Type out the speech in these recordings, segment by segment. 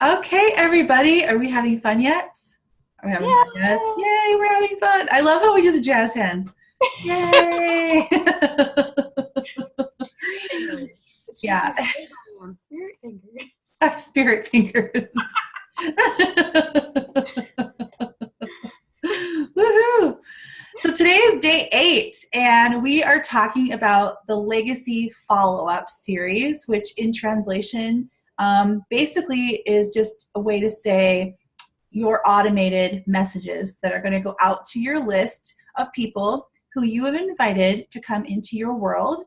Okay, everybody, are we having fun yet? Are we having fun yet? Yeah. Yay, we're having fun. I love how we do the jazz hands. Yay! Spirit fingers. The Yeah, choosing program. Spirit fingers. spirit fingers. Woohoo! So today is day 8, and we are talking about the Legacy Follow-Up series, which in translation basically is just a way to say your automated messages that are going to go out to your list of people who you have invited to come into your world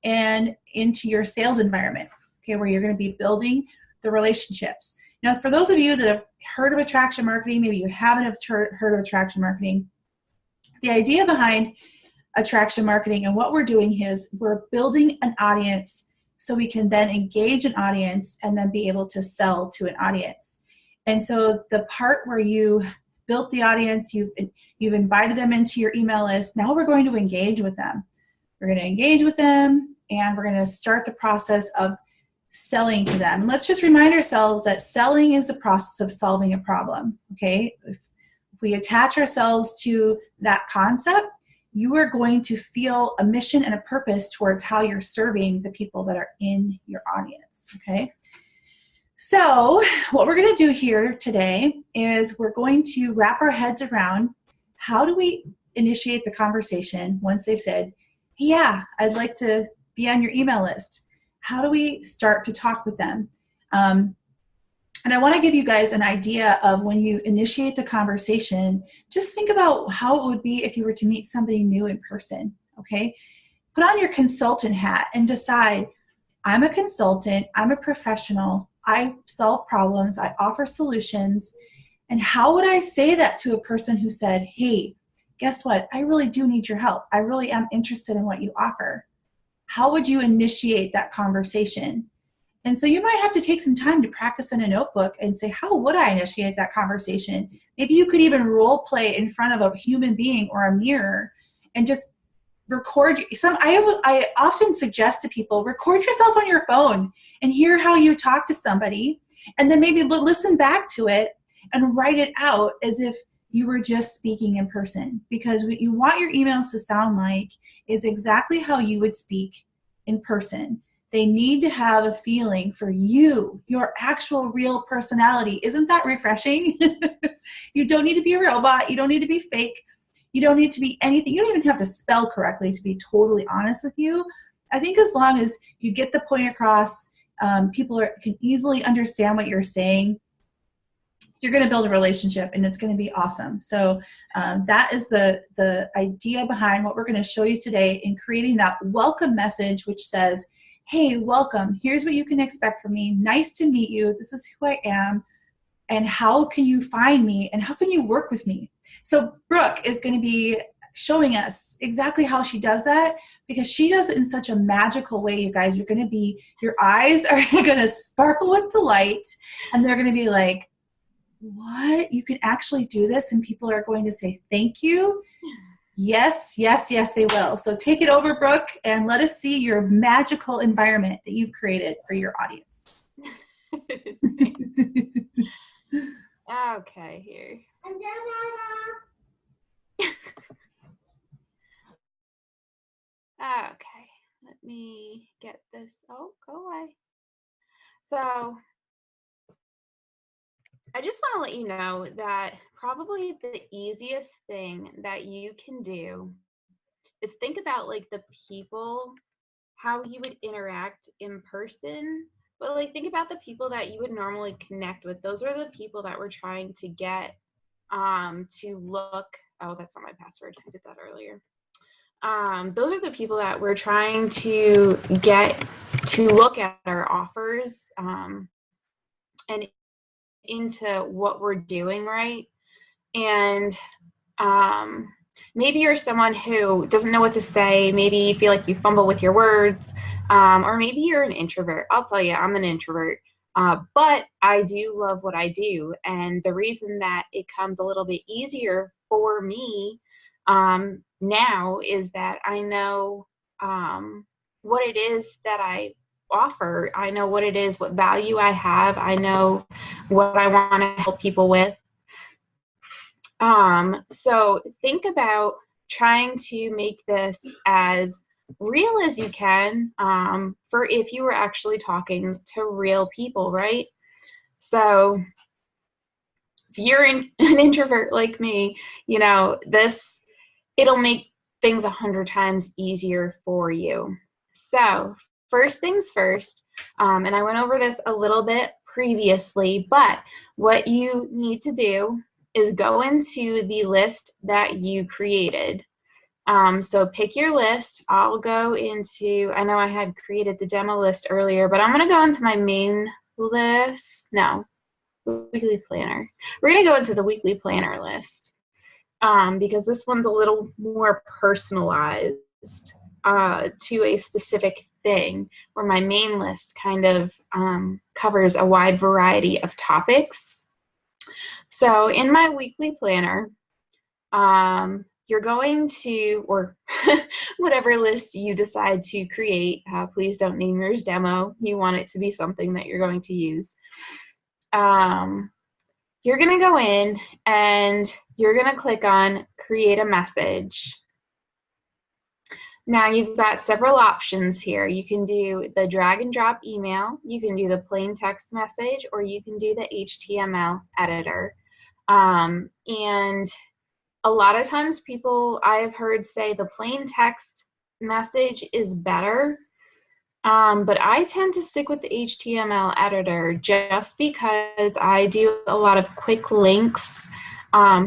and into your sales environment, okay, where you're going to be building the relationships. Now, for those of you that have heard of attraction marketing, maybe you haven't heard of attraction marketing, the idea behind attraction marketing and what we're doing is we're building an audience so we can then engage an audience and then be able to sell to an audience. And so the part where you built the audience, you've invited them into your email list, now we're going to engage with them. We're going to engage with them and we're going to start the process of selling to them. Let's just remind ourselves that selling is the process of solving a problem, okay? If we attach ourselves to that concept, you are going to feel a mission and a purpose towards how you're serving the people that are in your audience, okay? So what we're going to do here today is we're going to wrap our heads around how do we initiate the conversation once they've said, hey, yeah, I'd like to be on your email list. How do we start to talk with them? And I want to give you guys an idea of when you initiate the conversation, just think about how it would be if you were to meet somebody new in person, okay? Put on your consultant hat and decide, I'm a consultant, I'm a professional, I solve problems, I offer solutions, and how would I say that to a person who said, hey, guess what? I really do need your help. I really am interested in what you offer. How would you initiate that conversation? And so you might have to take some time to practice in a notebook and say, how would I initiate that conversation? Maybe you could even role play in front of a human being or a mirror and just record I often suggest to people, record yourself on your phone and hear how you talk to somebody, and then maybe listen back to it and write it out as if you were just speaking in person, because what you want your emails to sound like is exactly how you would speak in person. They need to have a feeling for you, your actual real personality. Isn't that refreshing? You don't need to be a robot. You don't need to be fake. You don't need to be anything. You don't even have to spell correctly, to be totally honest with you. I think as long as you get the point across, people can easily understand what you're saying, you're going to build a relationship and it's going to be awesome. So that is the idea behind what we're going to show you today in creating that welcome message, which says, hey, welcome. Here's what you can expect from me. Nice to meet you. This is who I am. And how can you find me? And how can you work with me? So Brooke is going to be showing us exactly how she does that, because she does it in such a magical way, you guys. Your eyes are going to sparkle with delight, and they're going to be like, what? You can actually do this? And people are going to say, thank you. Yes, yes, yes, they will. So take it over, Brooke, and let us see your magical environment that you've created for your audience. Okay, here. Okay, let me get this. Oh, go away. So I just want to let you know that probably the easiest thing that you can do is think about like the people, how you would interact in person, but like think about the people that you would normally connect with. Those are the people that we're trying to get to look. Oh, that's not my password. I did that earlier. Those are the people that we're trying to get to look at our offers and into what we're doing, right? And maybe you're someone who doesn't know what to say. Maybe you feel like you fumble with your words, or maybe you're an introvert. I'll tell you, I'm an introvert, but I do love what I do. And the reason that it comes a little bit easier for me now is that I know what it is that I offer. I know what it is, what value I have. I know what I want to help people with. So think about trying to make this as real as you can, for if you were actually talking to real people, right? So if you're an introvert like me, you know, it'll make things 100 times easier for you. So first things first, and I went over this a little bit previously, but what you need to do is go into the list that you created. So pick your list. I'll go into, I know I had created the demo list earlier, but I'm going to go into my main list. No, weekly planner. We're going to go into the weekly planner list, because this one's a little more personalized to a specific thing, where my main list kind of covers a wide variety of topics. So in my weekly planner, you're going to, or whatever list you decide to create, please don't name yours demo. You want it to be something that you're going to use. You're going to go in and you're going to click on create a message. Now you've got several options here. You can do the drag and drop email, you can do the plain text message, or you can do the HTML editor. And a lot of times people I have heard say the plain text message is better, but I tend to stick with the HTML editor just because I do a lot of quick links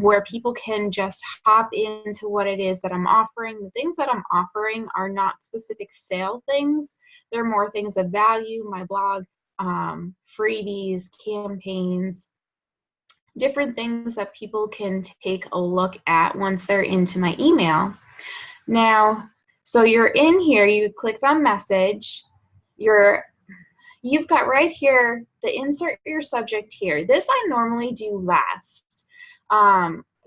where people can just hop into what it is that I'm offering. The things that I'm offering are not specific sale things. They're more things of value, my blog, freebies, campaigns, different things that people can take a look at once they're into my email. Now, so you're in here, you clicked on message, you've got right here the insert your subject here. This I normally do last.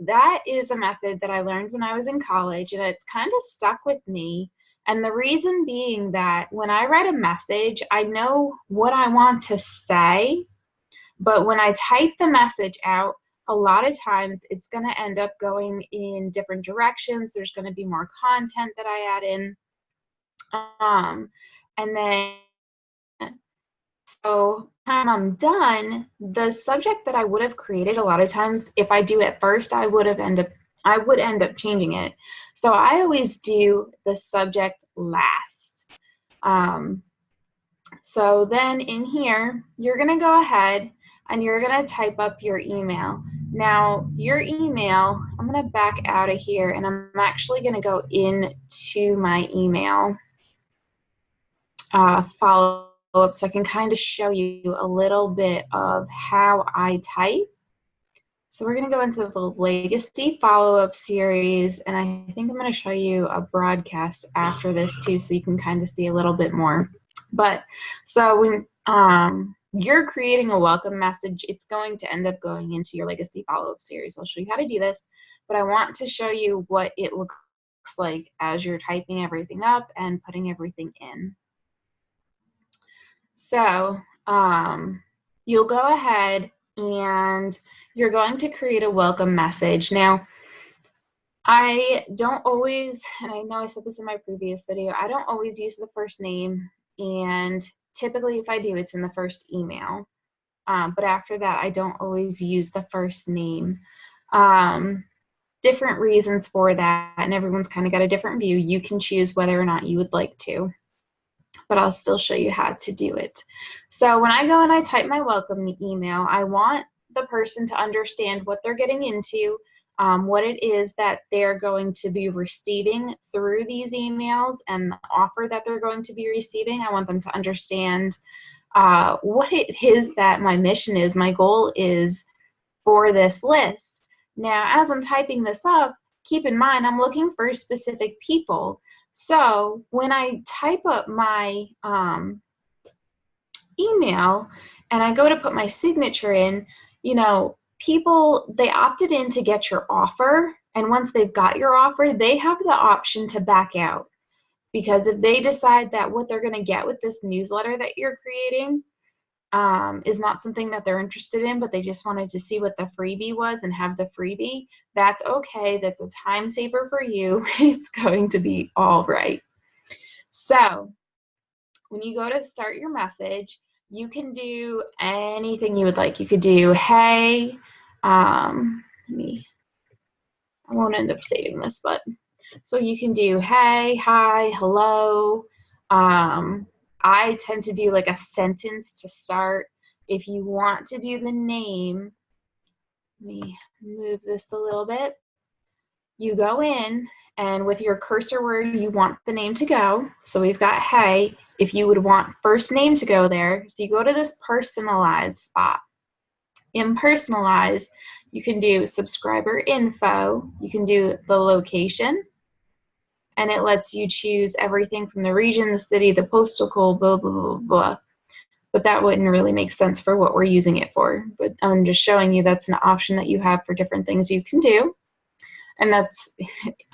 That is a method that I learned when I was in college, and it's kind of stuck with me. And the reason being that when I write a message, I know what I want to say, but when I type the message out, a lot of times it's going to end up going in different directions. There's going to be more content that I add in. And then, so time I'm done, the subject that I would have created, a lot of times, if I do it first, I would end up changing it. So I always do the subject last. So then in here, you're going to go ahead and you're going to type up your email. Now, your email, I'm going to back out of here, and I'm actually going to go into my email follow-up so I can kind of show you a little bit of how I type. So we're going to go into the legacy follow-up series, and I think I'm going to show you a broadcast after this too, so you can kind of see a little bit more. But so when you're creating a welcome message, it's going to end up going into your legacy follow-up series. I'll show you how to do this, but I want to show you what it looks like as you're typing everything up and putting everything in. So you'll go ahead and you're going to create a welcome message. Now, I don't always, and I know I said this in my previous video, I don't always use the first name, and typically if I do, it's in the first email. But after that, I don't always use the first name. Different reasons for that, and everyone's kind of got a different view. You can choose whether or not you would like to, but I'll still show you how to do it. So when I go and I type my welcome email, I want the person to understand what they're getting into, what it is that they're going to be receiving through these emails and the offer that they're going to be receiving. I want them to understand what it is that my mission is, my goal is for this list. Now, as I'm typing this up, keep in mind I'm looking for specific people. So when I type up my email and I go to put my signature in, you know, people, they opted in to get your offer, and once they've got your offer, they have the option to back out. Because if they decide that what they're going to get with this newsletter that you're creating is not something that they're interested in, but they just wanted to see what the freebie was and have the freebie, that's okay. That's a time saver for you. It's going to be all right. So when you go to start your message, you can do anything you would like. You could do, hey, I won't end up saving this, but so you can do, hey, hi, hello. I tend to do like a sentence to start. If you want to do the name, let me move this a little bit. You go in and with your cursor where you want the name to go. So we've got hey, if you would want first name to go there. So you go to this personalize spot. In personalize, you can do subscriber info. You can do the location. And it lets you choose everything from the region, the city, the postal code, blah, blah, blah, blah. But that wouldn't really make sense for what we're using it for. But I'm just showing you that's an option that you have for different things you can do. And that's,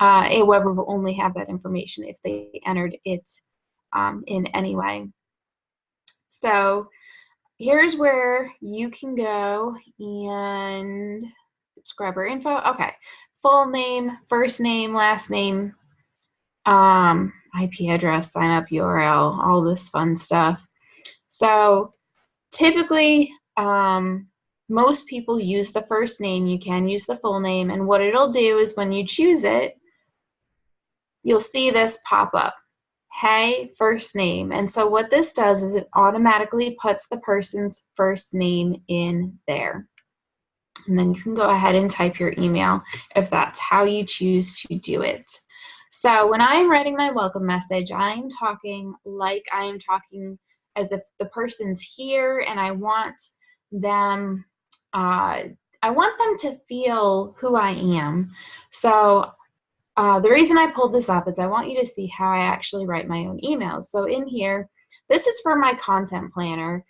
Aweber will only have that information if they entered it in any way. So here's where you can go and subscriber info. Okay, full name, first name, last name, IP address, sign up URL, all this fun stuff. So typically, most people use the first name. You can use the full name, and what it'll do is when you choose it, you'll see this pop up, hey, first name. And so what this does is it automatically puts the person's first name in there. And then you can go ahead and type your email if that's how you choose to do it. So when I'm writing my welcome message, I'm talking like I'm talking as if the person's here, and I want them to feel who I am. So the reason I pulled this up is I want you to see how I actually write my own emails. So in here, this is for my content planner.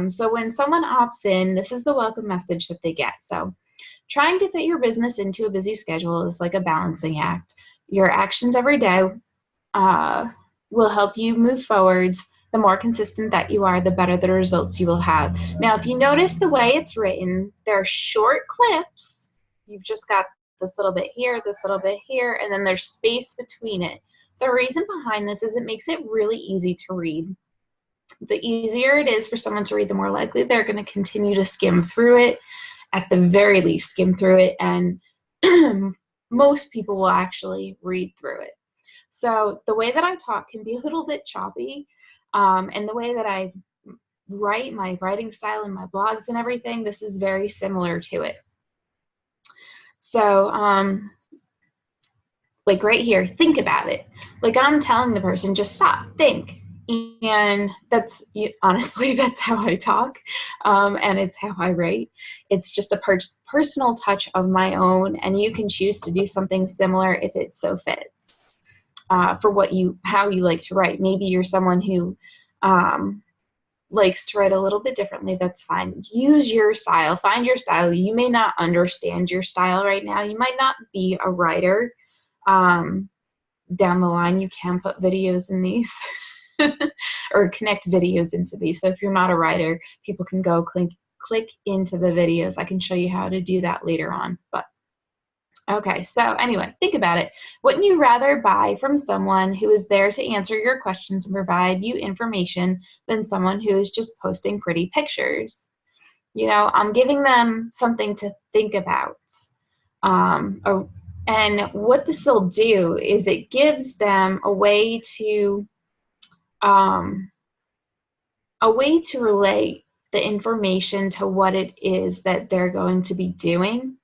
So when someone opts in, this is the welcome message that they get. So trying to fit your business into a busy schedule is like a balancing act. Your actions every day will help you move forwards. The more consistent that you are, the better the results you will have. Now, if you notice the way it's written, they're short clips. You've just got this little bit here, this little bit here, and then there's space between it. The reason behind this is it makes it really easy to read. The easier it is for someone to read, the more likely they're going to continue to skim through it, at the very least skim through it, and most people will actually read through it. So the way that I talk can be a little bit choppy, and the way that I write, my writing style and my blogs and everything, this is very similar to it. So like right here, think about it. Like I'm telling the person, just stop, think. And that's, honestly, that's how I talk, and it's how I write. It's just a personal touch of my own, and you can choose to do something similar if it so fits for how you like to write. Maybe you're someone who likes to write a little bit differently. That's fine. Use your style. Find your style. You may not understand your style right now. You might not be a writer. Down the line, you can put videos in these. Or connect videos into these. So if you're not a writer, people can go click into the videos. I can show you how to do that later on. But okay, so anyway, think about it. Wouldn't you rather buy from someone who is there to answer your questions and provide you information than someone who is just posting pretty pictures? You know, I'm giving them something to think about. And what this will do is it gives them a way to relate the information to what it is that they're going to be doing,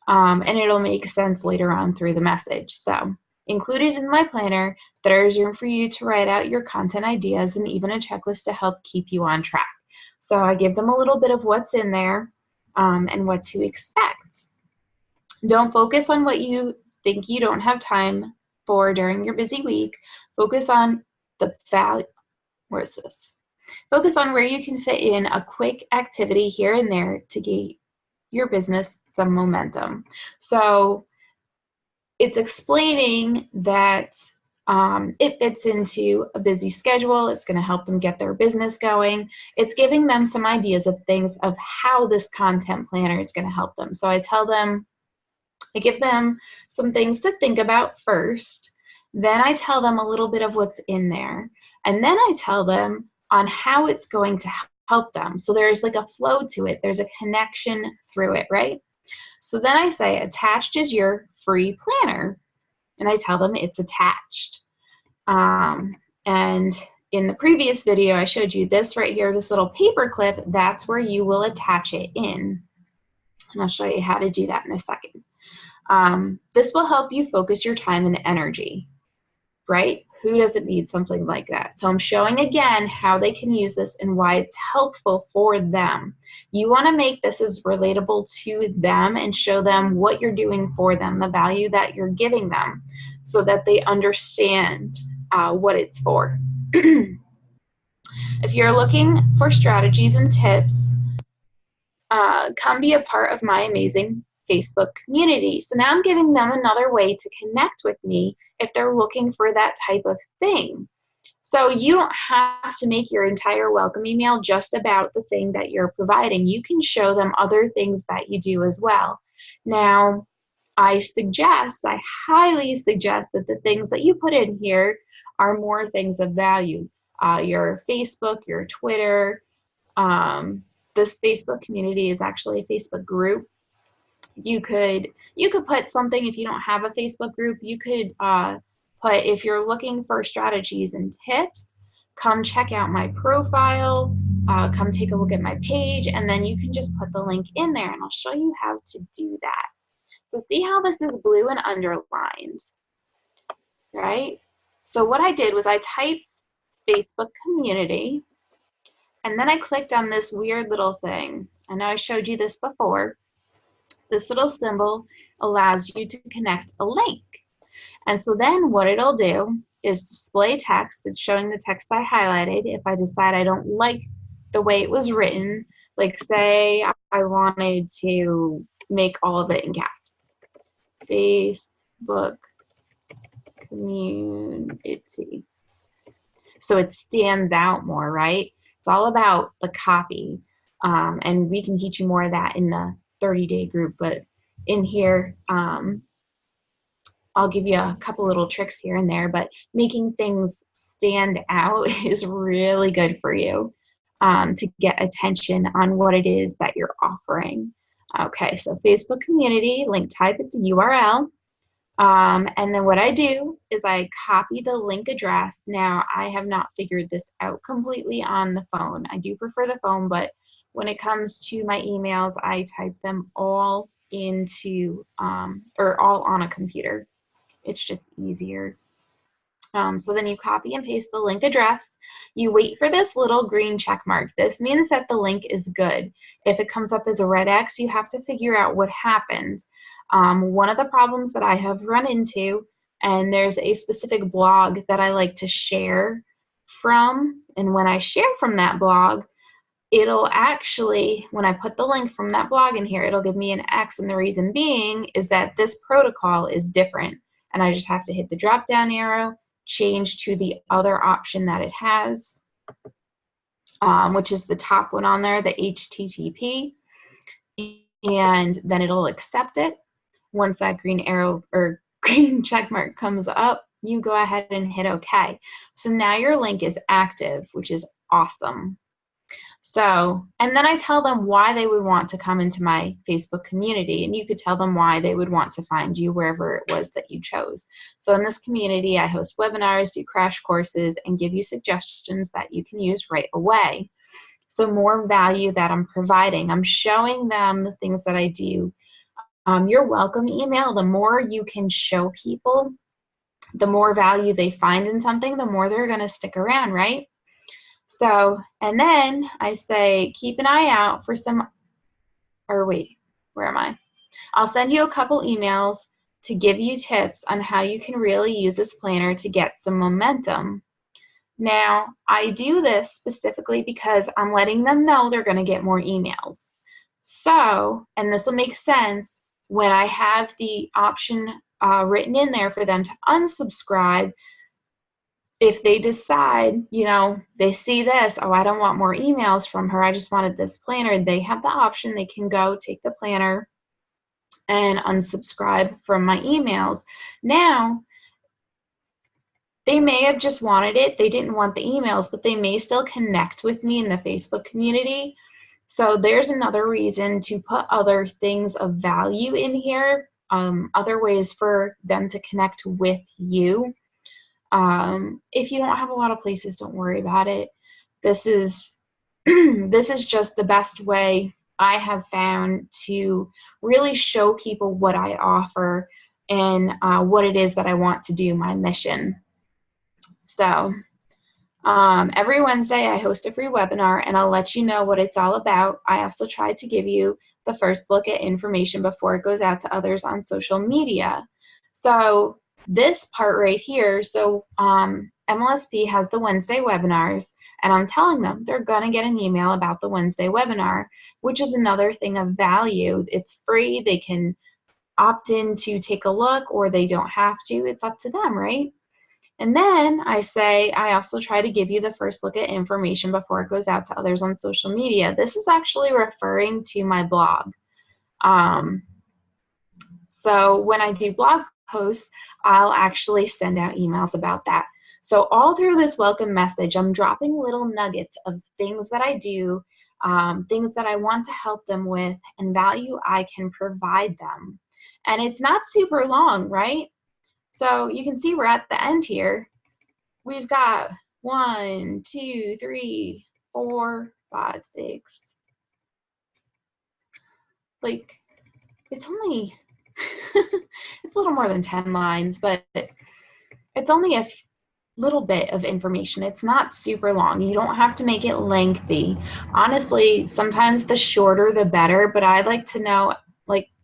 and it'll make sense later on through the message. So included in my planner, there's room for you to write out your content ideas and even a checklist to help keep you on track. So I give them a little bit of what's in there and what to expect. Don't focus on what you think you don't have time for during your busy week. Focus on the value. Where is this? Focus on where you can fit in a quick activity here and there to get your business some momentum. So it's explaining that It fits into a busy schedule. It's going to help them get their business going. It's giving them some ideas of things of how this content planner is going to help them. So I give them some things to think about first. Then I tell them a little bit of what's in there. And then I tell them on how it's going to help them. So there's like a flow to it. There's a connection through it, right? So then I say, attached is your free planner. And I tell them it's attached. And in the previous video, I showed you this right here, this little paper clip. That's where you will attach it in. And I'll show you how to do that in a second. This will help you focus your time and energy, right? Who doesn't need something like that? So I'm showing again how they can use this and why it's helpful for them. You want to make this as relatable to them and show them what you're doing for them, the value that you're giving them, so that they understand what it's for. If you're looking for strategies and tips, come be a part of my amazing Facebook community. So now I'm giving them another way to connect with me if they're looking for that type of thing. So you don't have to make your entire welcome email just about the thing that you're providing. You can show them other things that you do as well. Now, I highly suggest that the things that you put in here are more things of value. Your Facebook, your Twitter. This Facebook community is actually a Facebook group. You could put something if you don't have a Facebook group. You could put, if you're looking for strategies and tips, come check out my profile, come take a look at my page, and then you can just put the link in there, and I'll show you how to do that. So see how this is blue and underlined, right? So what I did was I typed Facebook community, and then I clicked on this weird little thing. I know I showed you this before. This little symbol allows you to connect a link. And so then what it'll do is display text. It's showing the text I highlighted. If I decide I don't like the way it was written, like say I wanted to make all of it in caps. Facebook community. So it stands out more, right? It's all about the copy. And we can teach you more of that in the 30-day group, but in here, I'll give you a couple little tricks here and there, but making things stand out is really good for you to get attention on what it is that you're offering. Okay, so Facebook community, link type, it's a URL. And then what I do is I copy the link address. Now, I have not figured this out completely on the phone. I do prefer the phone, but when it comes to my emails, I type them all into, or all on a computer. It's just easier. So then you copy and paste the link address. You wait for this little green check mark. This means that the link is good. If it comes up as a red X, you have to figure out what happened. One of the problems that I have run into, and there's a specific blog that I like to share from, and when I share from that blog, it'll actually, when I put the link from that blog in here, it'll give me an X, and the reason being is that this protocol is different, and I just have to hit the drop down arrow, change to the other option that it has, which is the top one on there, the HTTP, and then it'll accept it. Once that green arrow or green check mark comes up, you go ahead and hit OK. So now your link is active, which is awesome. So, and then I tell them why they would want to come into my Facebook community, and you could tell them why they would want to find you wherever it was that you chose. So in this community, I host webinars, do crash courses, and give you suggestions that you can use right away. So more value that I'm providing. I'm showing them the things that I do. Your welcome email, the more you can show people, the more value they find in something, the more they're going to stick around, right? So, and then I say, keep an eye out for some, or wait, where am I? I'll send you a couple emails to give you tips on how you can really use this planner to get some momentum. Now, I do this specifically because I'm letting them know they're going to get more emails. So, and this will make sense when I have the option written in there for them to unsubscribe. if they decide, they see this, oh, I don't want more emails from her, I just wanted this planner, they have the option. They can go take the planner and unsubscribe from my emails. Now, they may have just wanted it. They didn't want the emails, but they may still connect with me in the Facebook community. So there's another reason to put other things of value in here, other ways for them to connect with you. If you don't have a lot of places, don't worry about it. This is this is just the best way I have found to really show people what I offer and what it is that I want to do, my mission. So every Wednesday I host a free webinar, and I'll let you know what it's all about. I also try to give you the first look at information before it goes out to others on social media. So this part right here, so MLSP has the Wednesday webinars, and I'm telling them they're going to get an email about the Wednesday webinar, which is another thing of value. It's free. They can opt in to take a look, or they don't have to. It's up to them, right? And then I also try to give you the first look at information before it goes out to others on social media. This is actually referring to my blog. So when I do blog posts, I'll actually send out emails about that. So all through this welcome message, I'm dropping little nuggets of things that I do, things that I want to help them with, and value I can provide them. And it's not super long, right? So you can see we're at the end here. We've got 1, 2, 3, 4, 5, 6. Like, it's only, it's a little more than 10 lines, but it's only a little bit of information. It's not super long. You don't have to make it lengthy. Honestly, sometimes the shorter the better, but I like to know,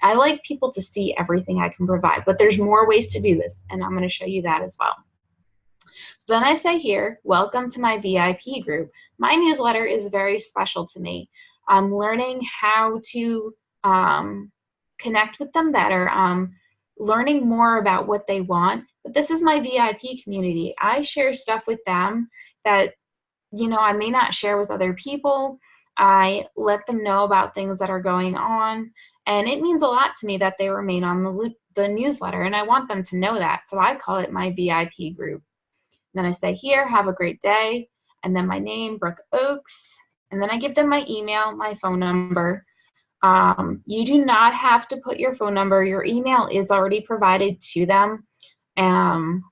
I like people to see everything I can provide, but there's more ways to do this, and I'm going to show you that as well. So then I say here, welcome to my VIP group. My newsletter is very special to me. I'm learning how to connect with them better, learning more about what they want, but this is my VIP community. I share stuff with them that, I may not share with other people. I let them know about things that are going on, and it means a lot to me that they remain on the newsletter, and I want them to know that, so I call it my VIP group. And then I say here, have a great day, and then my name, Brooke Oakes, and then I give them my email, my phone number. You do not have to put your phone number. Your email is already provided to them, and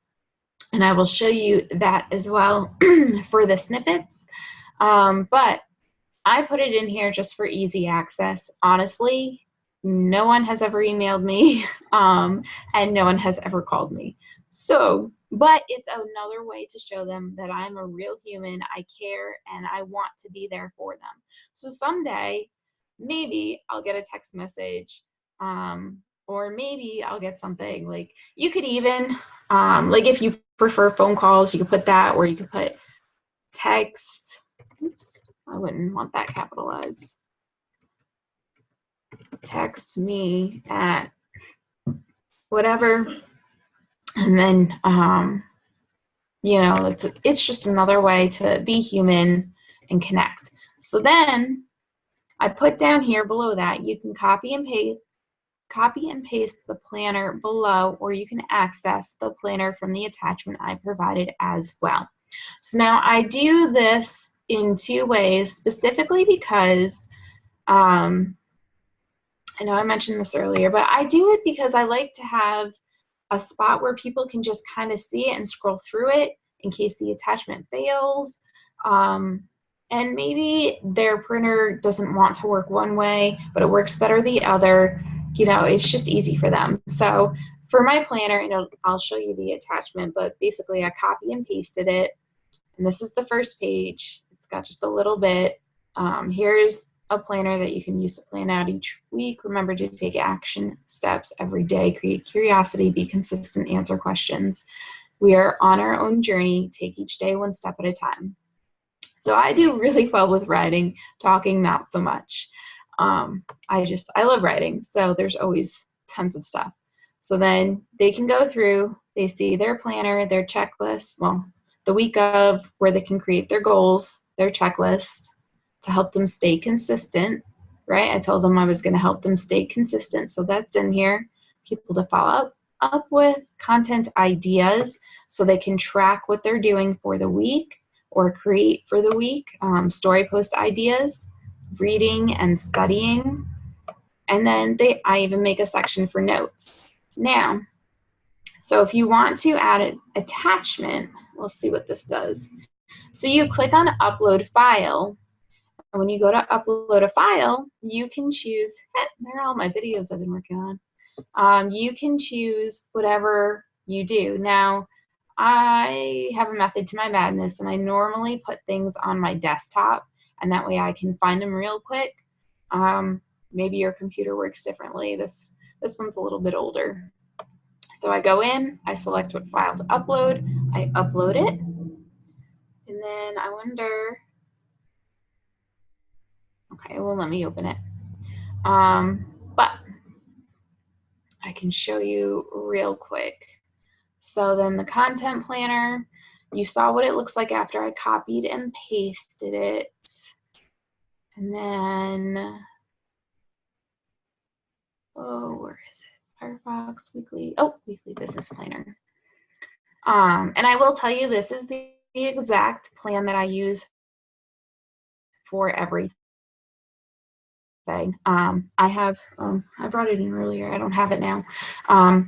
I will show you that as well for the snippets. But I put it in here just for easy access. Honestly, no one has ever emailed me, and no one has ever called me. So, but it's another way to show them that I'm a real human, I care, and I want to be there for them. So someday, maybe I'll get a text message, or maybe I'll get something. Like, you could even, like if you prefer phone calls, you could put that, or you could put text. Oops, I wouldn't want that capitalized. Text me at whatever. And then, it's just another way to be human and connect. So then I put down here below that, you can copy and paste the planner below, or you can access the planner from the attachment I provided as well. So now I do this in 2 ways, specifically because, I know I mentioned this earlier, but I do it because I like to have a spot where people can just kind of see it and scroll through it in case the attachment fails. And maybe their printer doesn't want to work one way, but it works better the other. It's just easy for them. So for my planner, and I'll show you the attachment, but basically I copy and pasted it. And this is the first page. It's got just a little bit. Here's a planner that you can use to plan out each week. Remember to take action steps every day. Create curiosity, be consistent, answer questions. We are on our own journey. Take each day one step at a time. So I do really well with writing, talking not so much. I love writing, so there's always tons of stuff. So then they can go through, they see their planner, their checklist, well, the week of, where they can create their goals, their checklist to help them stay consistent, right? I told them I was going to help them stay consistent, so that's in here. People to follow up with, content ideas so they can track what they're doing for the week or create for the week, story post ideas, reading and studying, and then I even make a section for notes. Now, so if you want to add an attachment, we'll see what this does. So you click on upload file. And when you go to upload a file, you can choose, there are all my videos I've been working on. You can choose whatever you do. Now, I have a method to my madness, and I normally put things on my desktop, and that way I can find them real quick. Maybe your computer works differently. This one's a little bit older. So I go in, I select what file to upload, I upload it, and then I wonder, okay, it won't let me open it. But I can show you real quick. So then the content planner, you saw what it looks like after I copied and pasted it. And then, oh, where is it? Firefox weekly, weekly business planner. And I will tell you, this is the exact plan that I use for everything. I brought it in earlier. I don't have it now.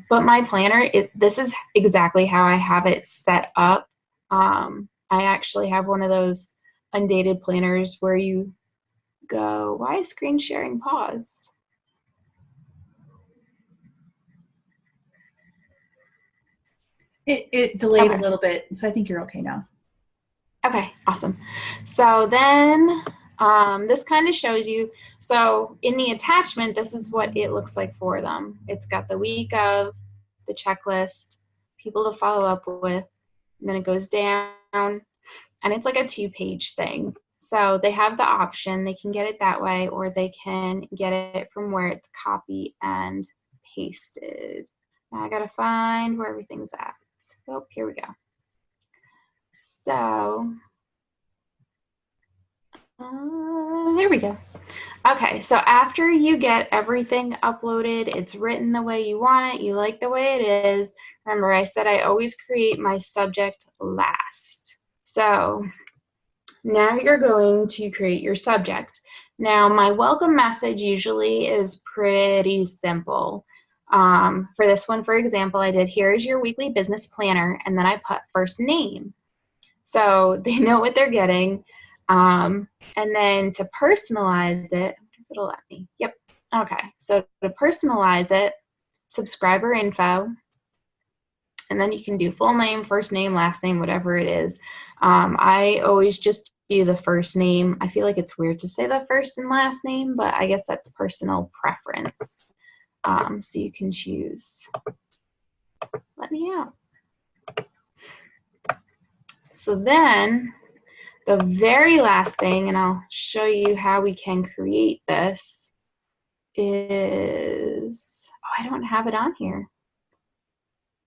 But my planner, this is exactly how I have it set up. I actually have one of those undated planners where you go, why is screen sharing paused? It delayed a little bit, so I think you're okay now. Okay, awesome. So then this kind of shows you, so in the attachment, this is what it looks like for them. It's got the week of, the checklist, people to follow up with, and then it goes down, and it's like a 2-page thing. So they have the option, they can get it that way, or they can get it from where it's copy and pasted. Now I gotta find where everything's at. Oh, here we go. So, there we go. Okay, so after you get everything uploaded, it's written the way you want it, you like the way it is. Remember, I said I always create my subject last. So now you're going to create your subject. Now, my welcome message usually is pretty simple. For this one, for example, I did, here's your weekly business planner, and then I put first name. So they know what they're getting. And then to personalize it, it'll let me. Yep. Okay. So to personalize it, subscriber info, and then you can do full name, first name, last name, whatever it is. I always just do the first name. I feel like it's weird to say the first and last name, but I guess that's personal preference. So you can choose. Let me out. So then the very last thing, and I'll show you how we can create this, is, oh, I don't have it on here.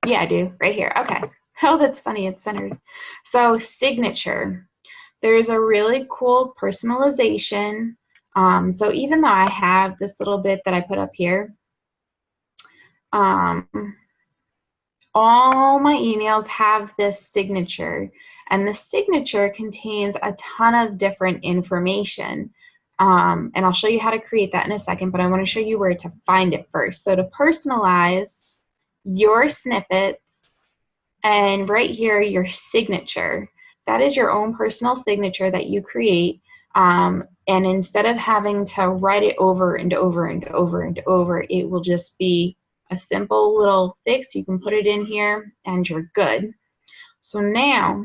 Yeah, I do, right here. Okay. Oh, that's funny, it's centered. So signature. There's a really cool personalization. So even though I have this little bit that I put up here, all my emails have this signature, and the signature contains a ton of different information. And I'll show you how to create that in a second, but I want to show you where to find it first. So to personalize your snippets, and right here, your signature. That is your own personal signature that you create. And instead of having to write it over and over and over and over, it will just be a simple little fix. You can put it in here and you're good. So now,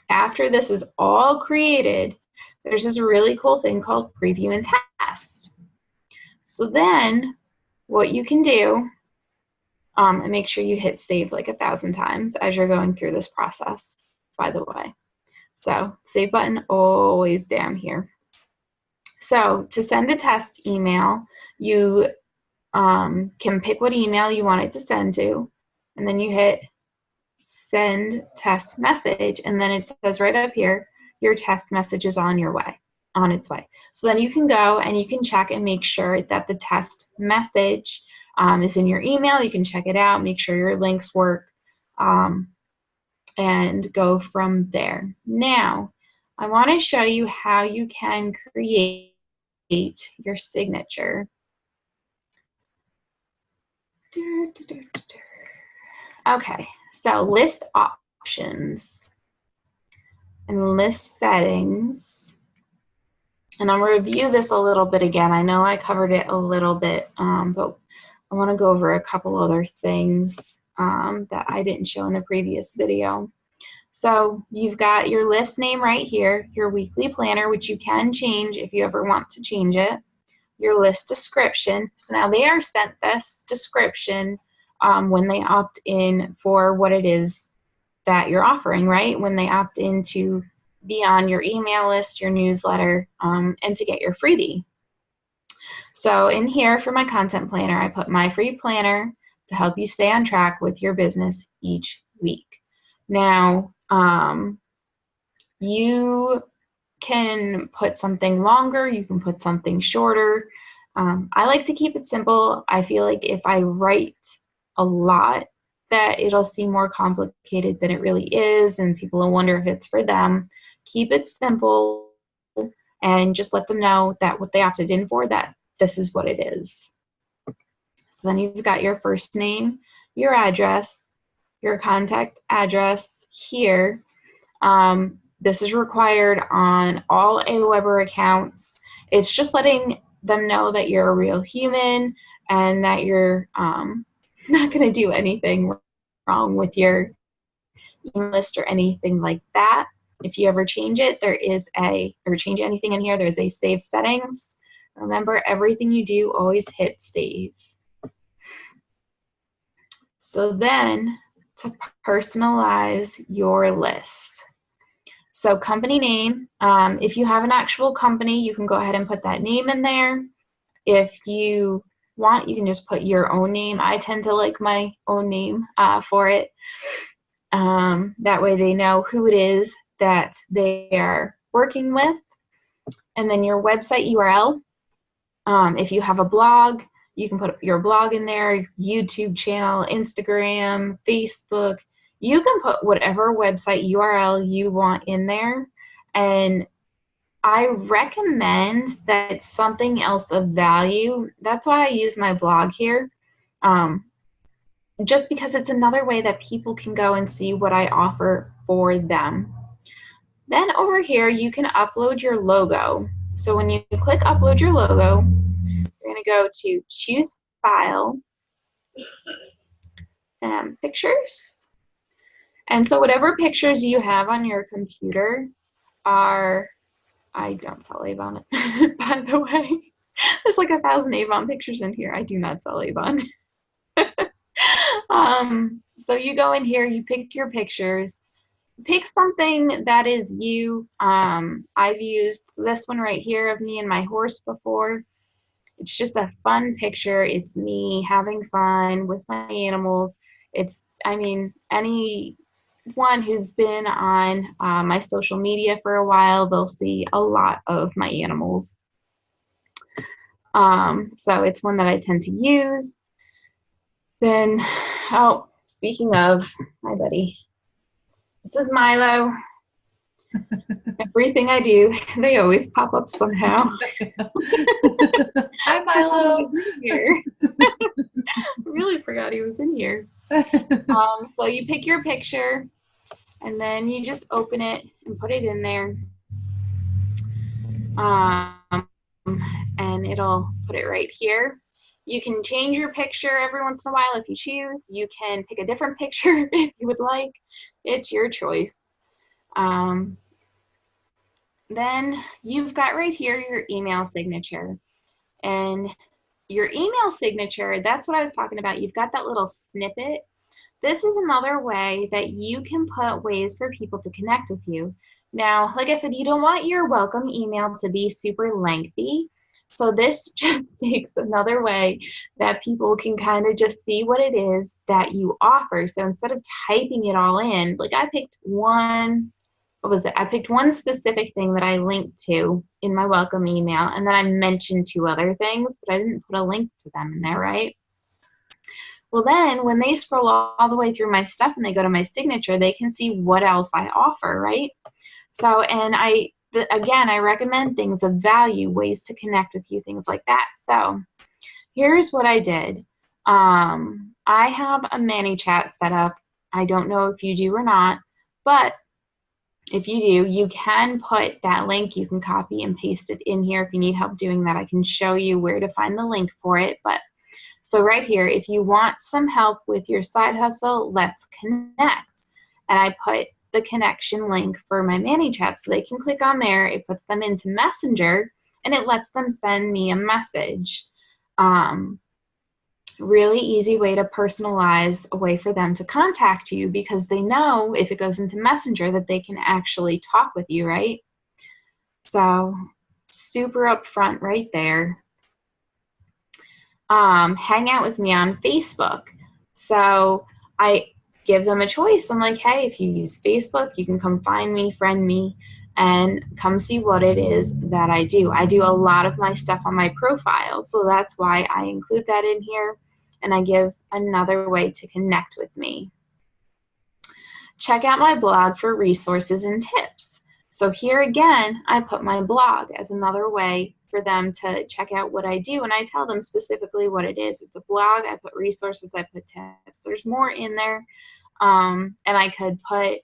after this is all created, there's this really cool thing called preview and test. So then what you can do, and make sure you hit save like 1,000 times as you're going through this process, by the way. So save button always down here. So to send a test email, you can pick what email you want it to send to, and then you hit send test message, and then it says right up here, your test message is on its way. So then you can go and you can check and make sure that the test message is in your email. You can check it out, make sure your links work, and go from there. Now, I want to show you how you can create your signature. Okay, so list options and list settings. And I'll review this a little bit again. I know I covered it a little bit, but I want to go over a couple other things that I didn't show in the previous video. So you've got your list name right here, your weekly planner, which you can change if you ever want to change it, your list description. So now they are sent this description when they opt in for what it is that you're offering, right? When they opt in to be on your email list, your newsletter, and to get your freebie. So in here for my content planner, I put my free planner to help you stay on track with your business each week. Now, you can put something longer, you can put something shorter. I like to keep it simple. I feel like if I write a lot, that it'll seem more complicated than it really is, and people will wonder if it's for them. Keep it simple and just let them know that what they opted in for, that this is what it is. So then you've got your first name, your address, your contact address here. This is required on all Aweber accounts. It's just letting them know that you're a real human and that you're not going to do anything wrong with your email list or anything like that. If you ever change it, or change anything in here, there's a save settings. Remember, everything you do, always hit save. So then, to personalize your list. So company name, if you have an actual company, you can go ahead and put that name in there. If you want, you can just put your own name. I tend to like my own name for it. That way they know who it is that they are working with. And then your website URL. If you have a blog, you can put your blog in there, YouTube channel, Instagram, Facebook. You can put whatever website URL you want in there. And I recommend that it's something else of value. That's why I use my blog here. Just because it's another way that people can go and see what I offer for them. Then over here, you can upload your logo. So when you click upload your logo, you're going to go to choose file, pictures. And so whatever pictures you have on your computer are, I don't sell Avon, by the way. There's like 1,000 Avon pictures in here. I do not sell Avon. So you go in here, you pick your pictures, pick something that is you. I've used this one right here of me and my horse before. It's just a fun picture. It's me having fun with my animals. Anyone who's been on my social media for a while, they'll see a lot of my animals. So it's one that I tend to use. Then, speaking of, my buddy, this is Milo. Everything I do, they always pop up somehow. Hi, Milo. Here. Really forgot he was in here. So you pick your picture, and then you just open it and put it in there. And it'll put it right here. You can change your picture every once in a while if you choose. You can pick a different picture if you would like. It's your choice. Then you've got right here your email signature. And your email signature, that's what I was talking about. You've got that little snippet. This is another way that you can put ways for people to connect with you. Now, like I said, you don't want your welcome email to be super lengthy. So this just makes another way that people can kind of just see what it is that you offer. So instead of typing it all in, like I picked one, what was it? I picked one specific thing that I linked to in my welcome email, and then I mentioned two other things, but I didn't put a link to them in there, right? Well, then when they scroll all the way through my stuff and they go to my signature, they can see what else I offer, right? So, and again, I recommend things of value, ways to connect with you, things like that. So here's what I did. I have a ManyChat set up. I don't know if you do or not, but if you do, you can put that link. You can copy and paste it in here. If you need help doing that, I can show you where to find the link for it. But so right here, if you want some help with your side hustle, let's connect. And I put the connection link for my ManyChat so they can click on there. It puts them into Messenger and it lets them send me a message. Really easy way to personalize a way for them to contact you, because they know if it goes into Messenger that they can actually talk with you, right? So super upfront right there. Hang out with me on Facebook. So I give them a choice. I'm like, hey, if you use Facebook, you can come find me, friend me, and come see what it is that I do. I do a lot of my stuff on my profile, so that's why I include that in here, and I give another way to connect with me. Check out my blog for resources and tips. So here again, I put my blog as another way for them to check out what I do, and I tell them specifically what it is. It's a blog. I put resources, I put tips. There's more in there, and I could put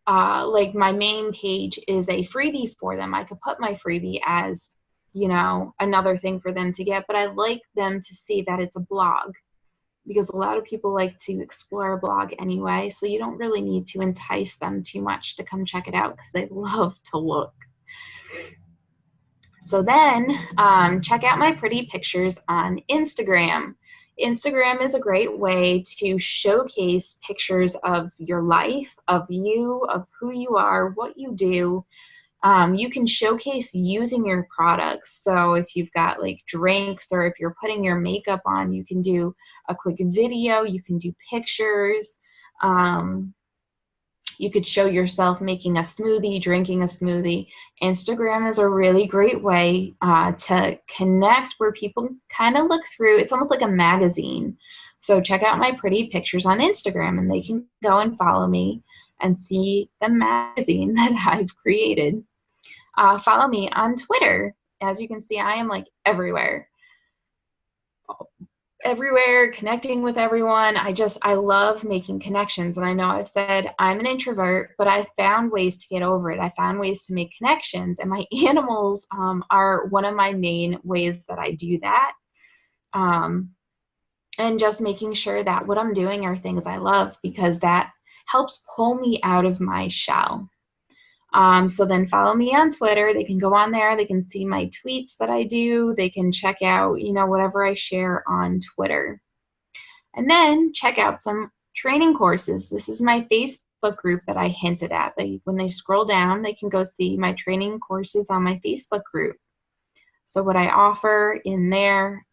like my main page is a freebie for them. I could put my freebie as, you know, another thing for them to get, but I like them to see that it's a blog, because a lot of people like to explore a blog anyway, so you don't really need to entice them too much to come check it out, because they love to look. So then check out my pretty pictures on Instagram. Instagram is a great way to showcase pictures of your life, of you, of who you are, what you do. You can showcase using your products. So if you've got like drinks, or if you're putting your makeup on, you can do a quick video, you can do pictures. You could show yourself making a smoothie, drinking a smoothie. Instagram is a really great way to connect, where people kind of look through. It's almost like a magazine. So check out my pretty pictures on Instagram, and they can go and follow me and see the magazine that I've created. Follow me on Twitter. As you can see, I am like everywhere, connecting with everyone. I love making connections. And I know I've said I'm an introvert, but I found ways to get over it. I found ways to make connections, and my animals are one of my main ways that I do that. And just making sure that what I'm doing are things I love, because that helps pull me out of my shell. So then follow me on Twitter. They can go on there. They can see my tweets that I do. They can check out, you know, whatever I share on Twitter. And then check out some training courses. This is my Facebook group that I hinted at. When they scroll down, they can go see my training courses on my Facebook group. So what I offer in there,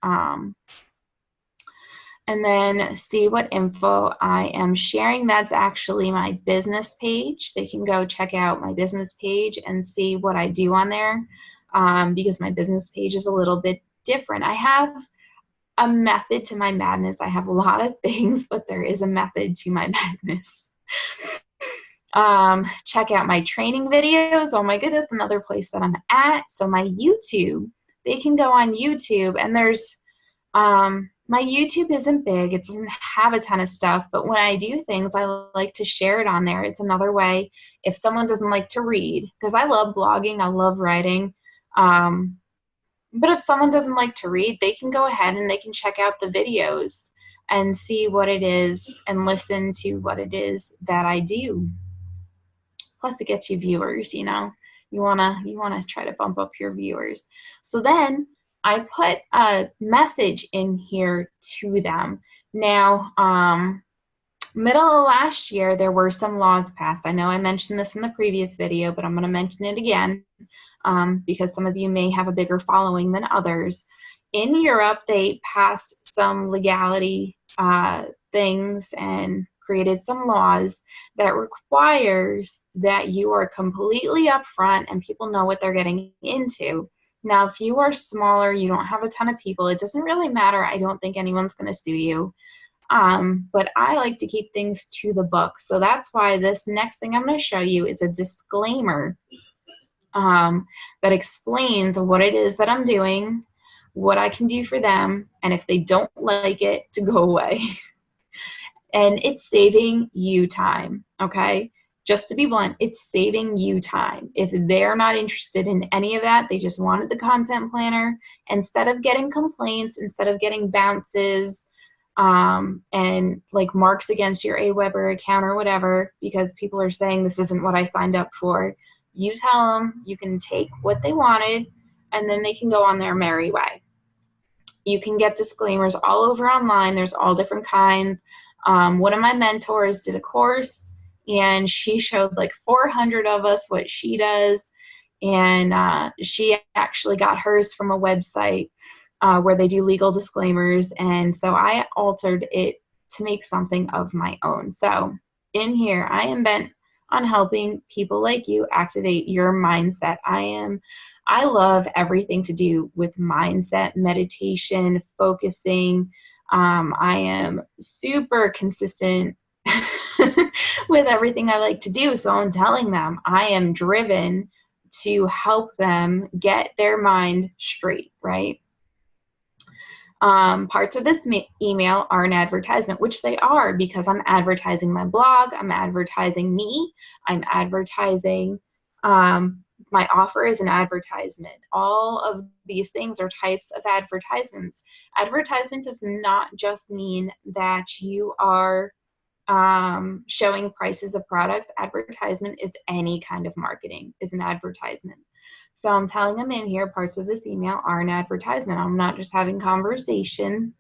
and then see what info I am sharing. That's actually my business page. They can go check out my business page and see what I do on there, because my business page is a little bit different. I have a method to my madness. I have a lot of things, but there is a method to my madness. Check out my training videos. Oh my goodness, another place that I'm at. So my YouTube, they can go on YouTube, and there's my YouTube isn't big. It doesn't have a ton of stuff, but when I do things, I like to share it on there. It's another way if someone doesn't like to read, because I love blogging, I love writing. But if someone doesn't like to read, they can go ahead and they can check out the videos and see what it is and listen to what it is that I do. Plus it gets you viewers, you know. You wanna try to bump up your viewers. So then I put a message in here to them. Now, middle of last year, there were some laws passed. I know I mentioned this in the previous video, but I'm going to mention it again because some of you may have a bigger following than others. In Europe, they passed some legality things and created some laws that requires that you are completely upfront and people know what they're getting into. Now, if you are smaller, you don't have a ton of people, it doesn't really matter. I don't think anyone's going to sue you. But I like to keep things to the book. So that's why this next thing I'm going to show you is a disclaimer that explains what it is that I'm doing, what I can do for them, and if they don't like it, to go away. And it's saving you time, okay? Just to be blunt, it's saving you time. If they're not interested in any of that, they just wanted the content planner, instead of getting complaints, instead of getting bounces, and like marks against your Aweber account or whatever, because people are saying this isn't what I signed up for, you tell them you can take what they wanted and then they can go on their merry way. You can get disclaimers all over online. There's all different kinds. One of my mentors did a course and she showed like 400 of us what she does. And she actually got hers from a website where they do legal disclaimers. And so I altered it to make something of my own. So in here, I am bent on helping people like you activate your mindset. I love everything to do with mindset, meditation, focusing. I am super consistent with everything I like to do. So I'm telling them I am driven to help them get their mind straight, right? Parts of this email are an advertisement, which they are, because I'm advertising my blog, I'm advertising me, I'm advertising, my offer is an advertisement. All of these things are types of advertisements. Advertisement does not just mean that you are showing prices of products. Advertisement is any kind of marketing, is an advertisement. So I'm telling them in here, parts of this email are an advertisement. I'm not just having conversation,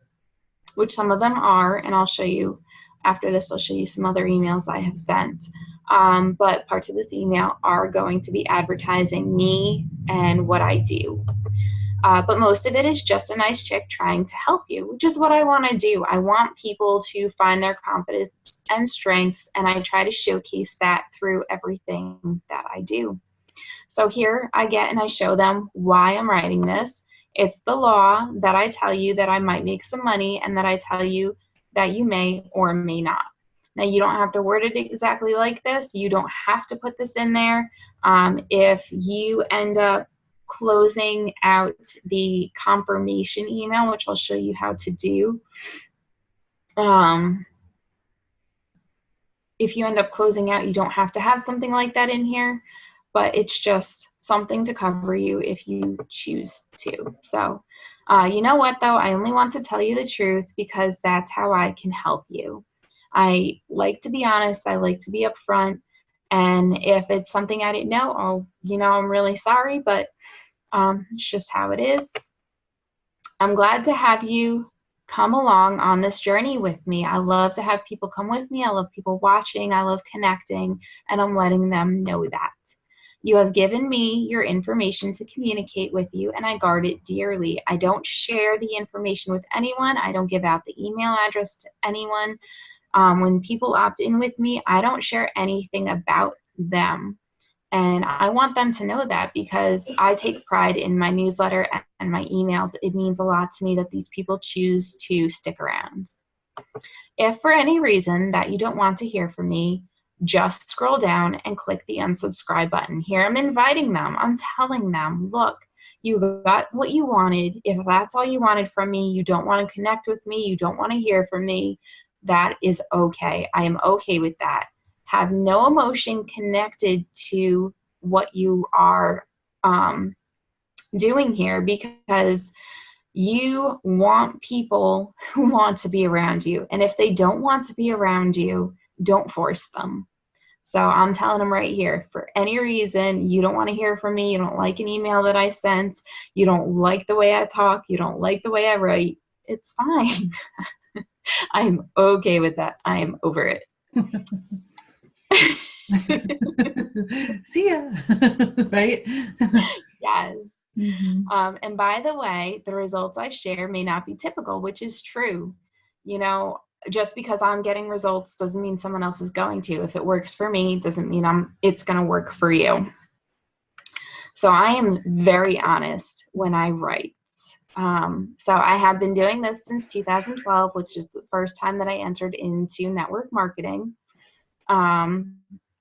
which some of them are, and I'll show you after this, I'll show you some other emails I have sent. But parts of this email are going to be advertising me and what I do. But most of it is just a nice chick trying to help you, which is what I want to do. I want people to find their confidence and strengths, and I try to showcase that through everything that I do. So here I get and I show them why I'm writing this. It's the law that I tell you that I might make some money and that I tell you that you may or may not. Now, you don't have to word it exactly like this. You don't have to put this in there. If you end up closing out the confirmation email, which I'll show you how to do, if you end up closing out, you don't have to have something like that in here, but it's just something to cover you if you choose to. So you know what, though? I only want to tell you the truth because that's how I can help you. I like to be honest. I like to be upfront. And if it's something I didn't know, I'm really sorry, but it's just how it is. I'm glad to have you come along on this journey with me. I love to have people come with me. I love people watching. I love connecting, and I'm letting them know that. You have given me your information to communicate with you, and I guard it dearly. I don't share the information with anyone. I don't give out the email address to anyone. When people opt in with me, I don't share anything about them. And I want them to know that because I take pride in my newsletter and my emails. It means a lot to me that these people choose to stick around. If for any reason that you don't want to hear from me, just scroll down and click the unsubscribe button. Here I'm inviting them. I'm telling them, look, you got what you wanted. If that's all you wanted from me, you don't want to connect with me, you don't want to hear from me, that is okay. I am okay with that. Have no emotion connected to what you are doing here, because you want people who want to be around you. And if they don't want to be around you, don't force them. So I'm telling them right here, for any reason you don't want to hear from me, you don't like an email that I sent, you don't like the way I talk, you don't like the way I write, it's fine. I'm okay with that. I am over it. See ya. Right? Yes. Mm-hmm. And by the way, the results I share may not be typical, which is true. You know, just because I'm getting results doesn't mean someone else is going to. If it works for me, doesn't mean it's going to work for you. So I am very honest when I write. So I have been doing this since 2012, which is the first time that I entered into network marketing.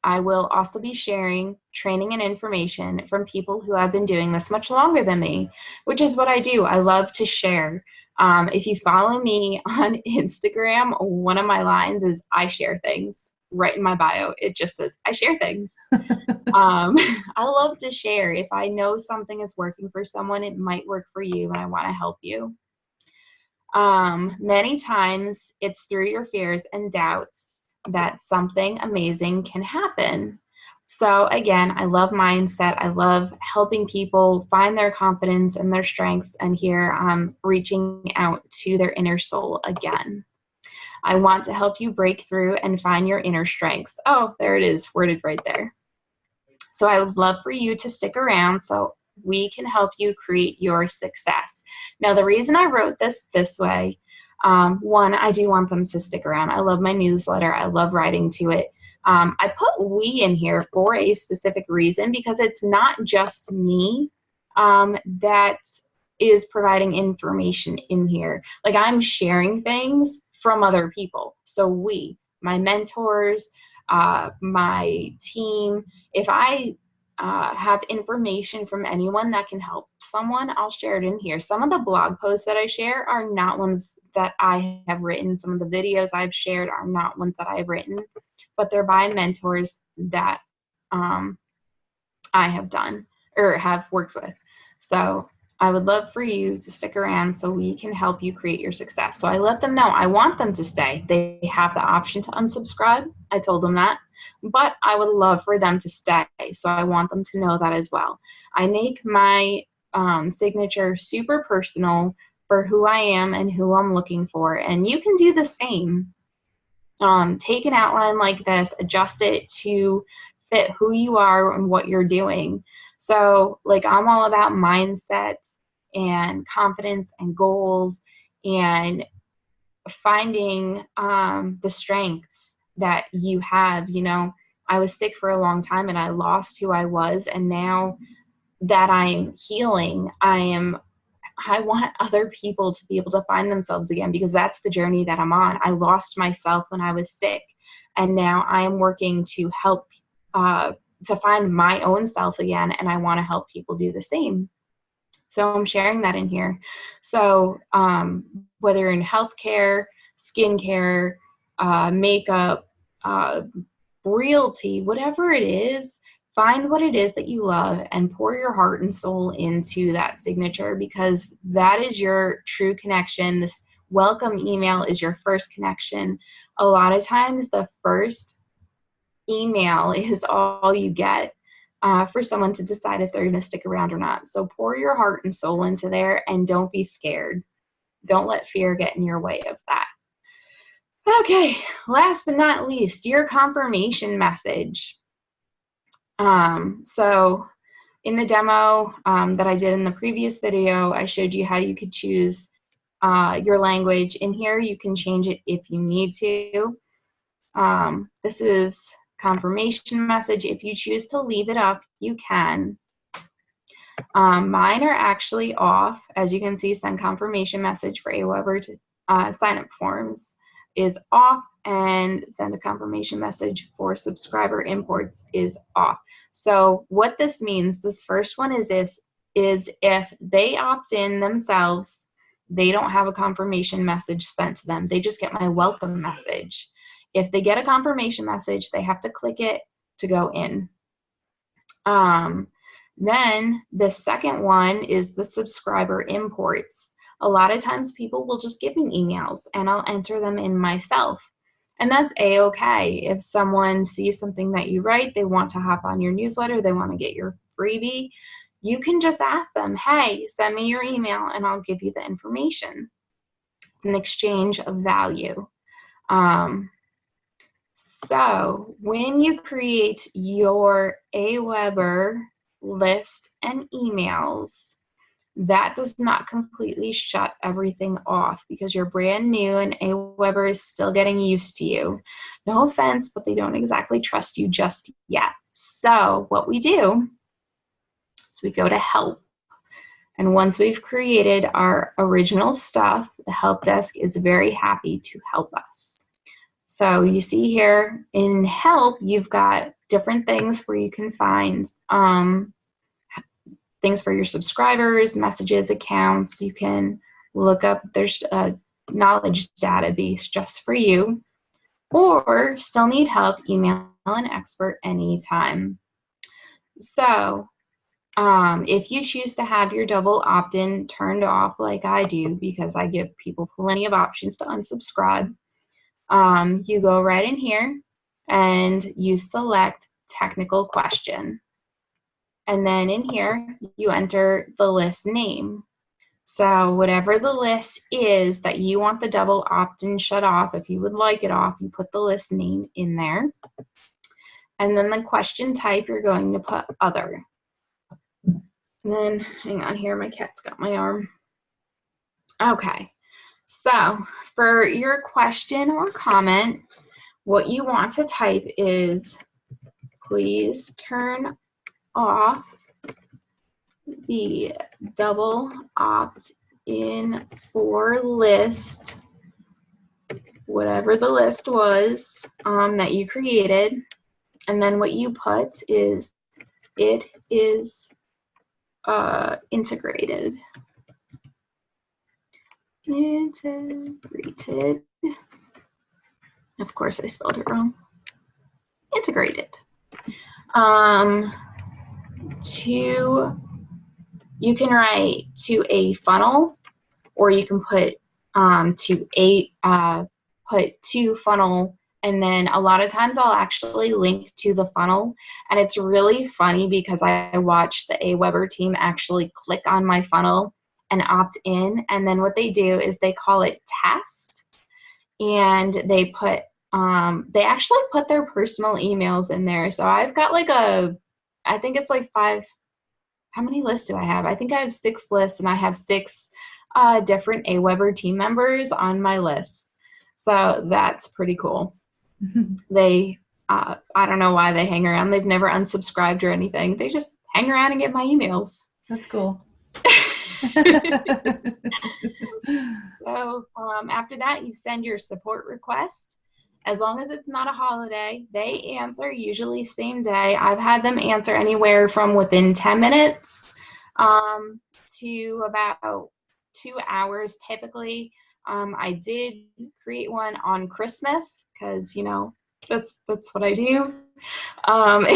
I will also be sharing training and information from people who have been doing this much longer than me, which is what I do. I love to share. If you follow me on Instagram, one of my lines is I share things. Right in my bio, it just says I share things. I love to share. If I know something is working for someone, it might work for you, and I want to help you. Many times it's through your fears and doubts that something amazing can happen. So again, I love mindset. I love helping people find their confidence and their strengths. And here I'm reaching out to their inner soul again. I want to help you break through and find your inner strengths. Oh, there it is, worded right there. So I would love for you to stick around so we can help you create your success. Now, the reason I wrote this way, one, I do want them to stick around. I love my newsletter. I love writing to it. I put we in here for a specific reason because it's not just me that is providing information in here. Like I'm sharing things from other people. So we, my mentors, my team, if I have information from anyone that can help someone, I'll share it in here. Some of the blog posts that I share are not ones that I have written. Some of the videos I've shared are not ones that I've written, but they're by mentors that I have done or have worked with. So I would love for you to stick around so we can help you create your success. So I let them know I want them to stay. They have the option to unsubscribe. I told them that, but I would love for them to stay. So I want them to know that as well. I make my signature super personal for who I am and who I'm looking for. And you can do the same. Take an outline like this, adjust it to fit who you are and what you're doing. So like I'm all about mindset and confidence and goals and finding the strengths that you have. You know, I was sick for a long time and I lost who I was, and now that I'm healing, I want other people to be able to find themselves again, because that's the journey that I'm on. I lost myself when I was sick, and now I am working to help to find my own self again, and I want to help people do the same. So I'm sharing that in here. So whether you're in healthcare, skincare, makeup, realty, whatever it is, find what it is that you love and pour your heart and soul into that signature, because that is your true connection. This welcome email is your first connection. A lot of times the first email is all you get for someone to decide if they're going to stick around or not. So pour your heart and soul into there and don't be scared. Don't let fear get in your way of that. Okay, last but not least, your confirmation message. So in the demo that I did in the previous video, I showed you how you could choose your language. In here, you can change it if you need to. This is confirmation message. If you choose to leave it up, you can. Mine are actually off. As you can see, send confirmation message for Aweber to sign-up forms is off, and send a confirmation message for subscriber imports is off. So what this means, this first one is if they opt in themselves, they don't have a confirmation message sent to them. They just get my welcome message. If they get a confirmation message, they have to click it to go in. Then the second one is the subscriber imports. A lot of times people will just give me emails and I'll enter them in myself. And that's a-okay. If someone sees something that you write, they want to hop on your newsletter, they want to get your freebie, you can just ask them, hey, send me your email and I'll give you the information. an exchange of value. So when you create your Aweber list and emails, that does not completely shut everything off because you're brand new and Aweber is still getting used to you. No offense, but they don't exactly trust you just yet. So what we do is we go to help. And once we've created our original stuff, the help desk is very happy to help us. So you see here in help, you've got different things where you can find things for your subscribers, messages, accounts. You can look up, there's a knowledge database just for you, or still need help, email an expert anytime. So if you choose to have your double opt-in turned off like I do, because I give people plenty of options to unsubscribe, you go right in here and you select technical question. And then in here, you enter the list name. So whatever the list is that you want the double opt-in shut off, if you would like it off, you put the list name in there. And then the question type, you're going to put other. And then, hang on here, my cat's got my arm. Okay, so for your question or comment, what you want to type is, please turn off the double opt-in for list, whatever the list was that you created. And then what you put is, it is integrated. Integrated. Of course, I spelled it wrong. Integrated. You can write to a funnel, or you can put to funnel, and then a lot of times I'll actually link to the funnel, and it's really funny because I watch the Aweber team actually click on my funnel and opt in, and then what they do is they call it test, and they put they actually put their personal emails in there. So I've got like I think it's like 5. How many lists do I have? I think I have 6 lists, and I have 6 different Aweber team members on my list. So that's pretty cool. They, I don't know why they hang around. They've never unsubscribed or anything. They just hang around and get my emails. That's cool. So after that, you send your support request. As long as it's not a holiday, they answer usually same day. I've had them answer anywhere from within 10 minutes to about 2 hours typically. I did create one on Christmas because, you know, that's what I do. And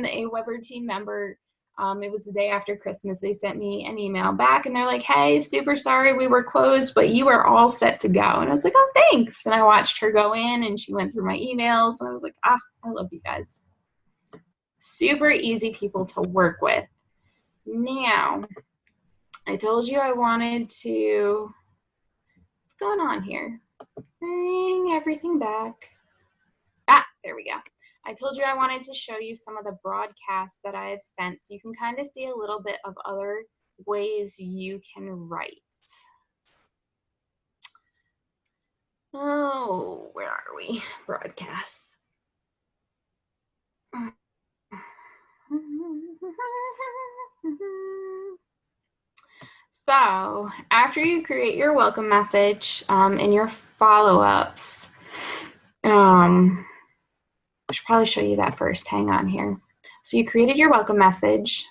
the Aweber team member, it was the day after Christmas, they sent me an email back and they're like, hey, super sorry we were closed, but you are all set to go. And I was like, oh, thanks. And I watched her go in and she went through my emails and I was like, I love you guys. Super easy people to work with. Now, I told you I wanted to, what's going on here? Bring everything back. There we go. I told you I wanted to show you some of the broadcasts that I had sent so you can kind of see a little bit of other ways you can write. Oh, where are we? Broadcasts. So after you create your welcome message and your follow-ups, I should probably show you that first. Hang on here. So you created your welcome message.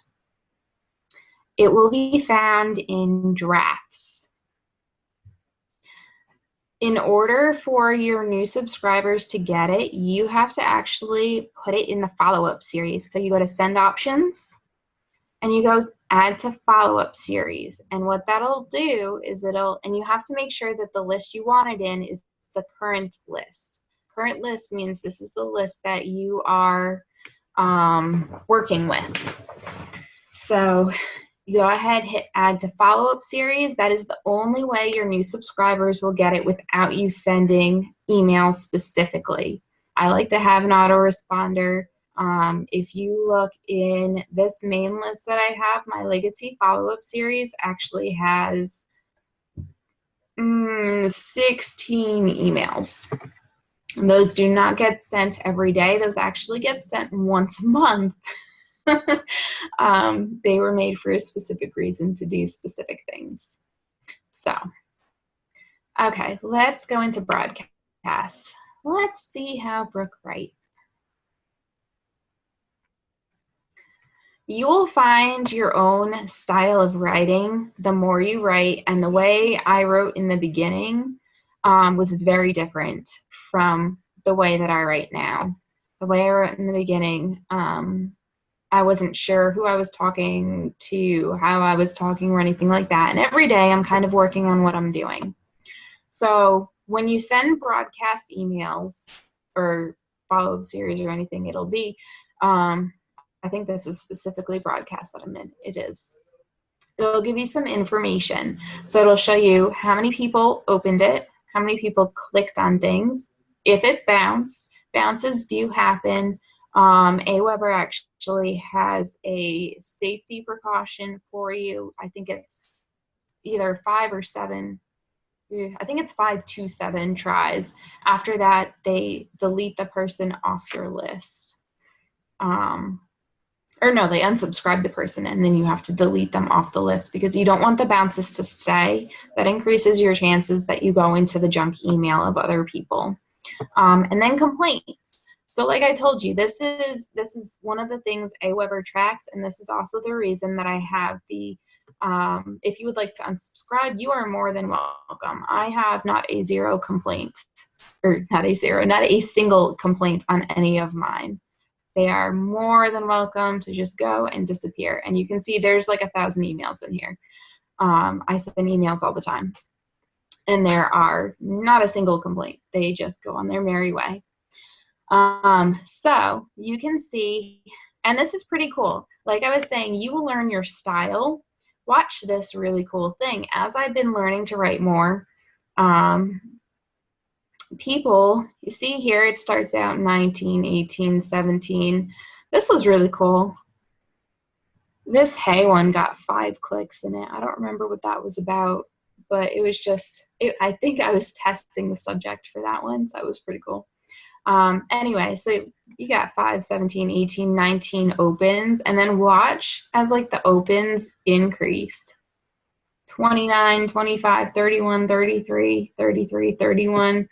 It will be found in drafts. In order for your new subscribers to get it, you have to actually put it in the follow-up series. So you go to send options and you go add to follow-up series. And what that'll do is and you have to make sure that the list you want it in is the current list. Current list means this is the list that you are working with. So go ahead, hit add to follow-up series. That is the only way your new subscribers will get it without you sending emails specifically. I like to have an autoresponder. If you look in this main list that I have, my legacy follow-up series actually has 16 emails. Those do not get sent every day. Those actually get sent once a month. They were made for a specific reason to do specific things. So, okay, let's go into broadcasts. Let's see how Brooke writes. You will find your own style of writing the more you write, and the way I wrote in the beginning was very different from the way that I write now. The way I wrote in the beginning, I wasn't sure who I was talking to, how I was talking, or anything like that. And every day I'm kind of working on what I'm doing. So when you send broadcast emails or follow-up series or anything, it'll be, I think this is specifically broadcast that I'm in. It is. It'll give you some information. So it'll show you how many people opened it, how many people clicked on things, if it bounced. Bounces do happen. Aweber actually has a safety precaution for you. I think it's either 5 or 7. I think it's 5 to 7 tries. After that, they delete the person off your list. Or no, they unsubscribe the person, and then you have to delete them off the list because you don't want the bounces to stay. That increases your chances that you go into the junk email of other people. And then complaints. So like I told you, this is one of the things Aweber tracks, and this is also the reason that I have the, if you would like to unsubscribe, you are more than welcome. I have not a single complaint on any of mine. They are more than welcome to just go and disappear. And you can see there's like 1,000 emails in here. I send emails all the time, and there are not a single complaint. They just go on their merry way. So you can see, and this is pretty cool. Like I was saying, you will learn your style. Watch this really cool thing. As I've been learning to write more, people, you see here, it starts out 19, 18, 17. This was really cool. This Hey one got 5 clicks in it. I don't remember what that was about, but it was just, I think I was testing the subject for that one, so that was pretty cool. Anyway, so you got 5, 17, 18, 19 opens, and then watch as like the opens increased. 29, 25, 31, 33, 33, 31,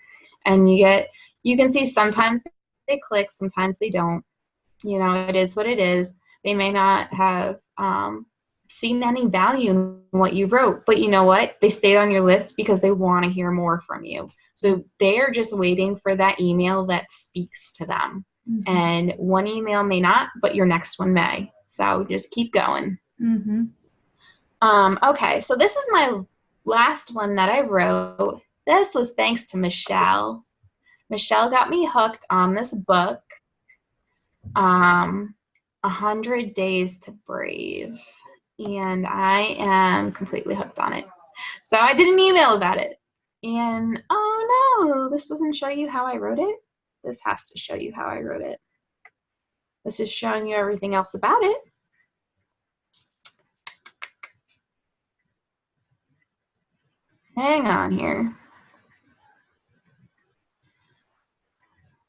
and you can see sometimes they click, sometimes they don't. You know, it is what it is. They may not have seen any value in what you wrote, but you know what? They stayed on your list because they want to hear more from you. So they're just waiting for that email that speaks to them. Mm-hmm. And one email may not, but your next one may. So just keep going. Mm-hmm. Okay, so this is my last one that I wrote. This was thanks to Michelle. Michelle got me hooked on this book, 100 Days to Brave. And I am completely hooked on it. So I did an email about it. And oh no, this doesn't show you how I wrote it. This has to show you how I wrote it. This is showing you everything else about it. Hang on here.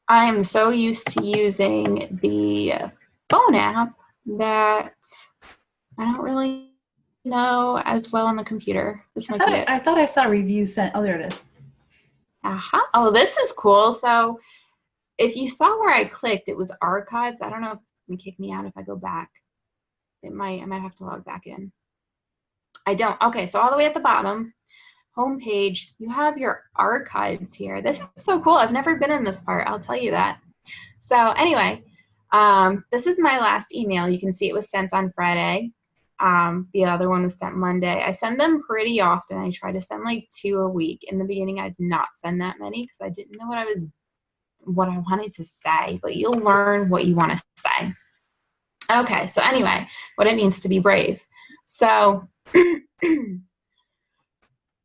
I am so used to using the phone app that I don't really know as well on the computer. This might be it. I thought I saw a review sent. Oh, there it is. Uh-huh. Oh, this is cool. So if you saw where I clicked, it was archives. I don't know if it's going to kick me out if I go back. I might have to log back in. I don't. Okay, so all the way at the bottom, homepage, you have your archives here. This is so cool. I've never been in this part, I'll tell you that. So anyway, this is my last email. You can see it was sent on Friday. The other one was sent Monday. I send them pretty often. I try to send like 2 a week. In the beginning, I did not send that many because I didn't know what I wanted to say, but you'll learn what you want to say. Okay, so anyway, what it means to be brave. So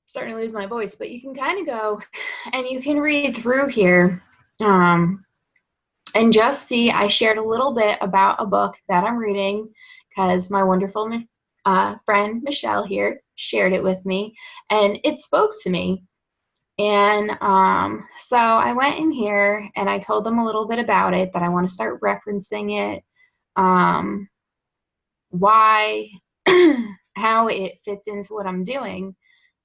starting to lose my voice, but you can kind of go and you can read through here and just see. I shared a little bit about a book that I'm reading because my wonderful friend Michelle here shared it with me, and it spoke to me. And so I went in here and I told them a little bit about it, that I want to start referencing it, why, how it fits into what I'm doing.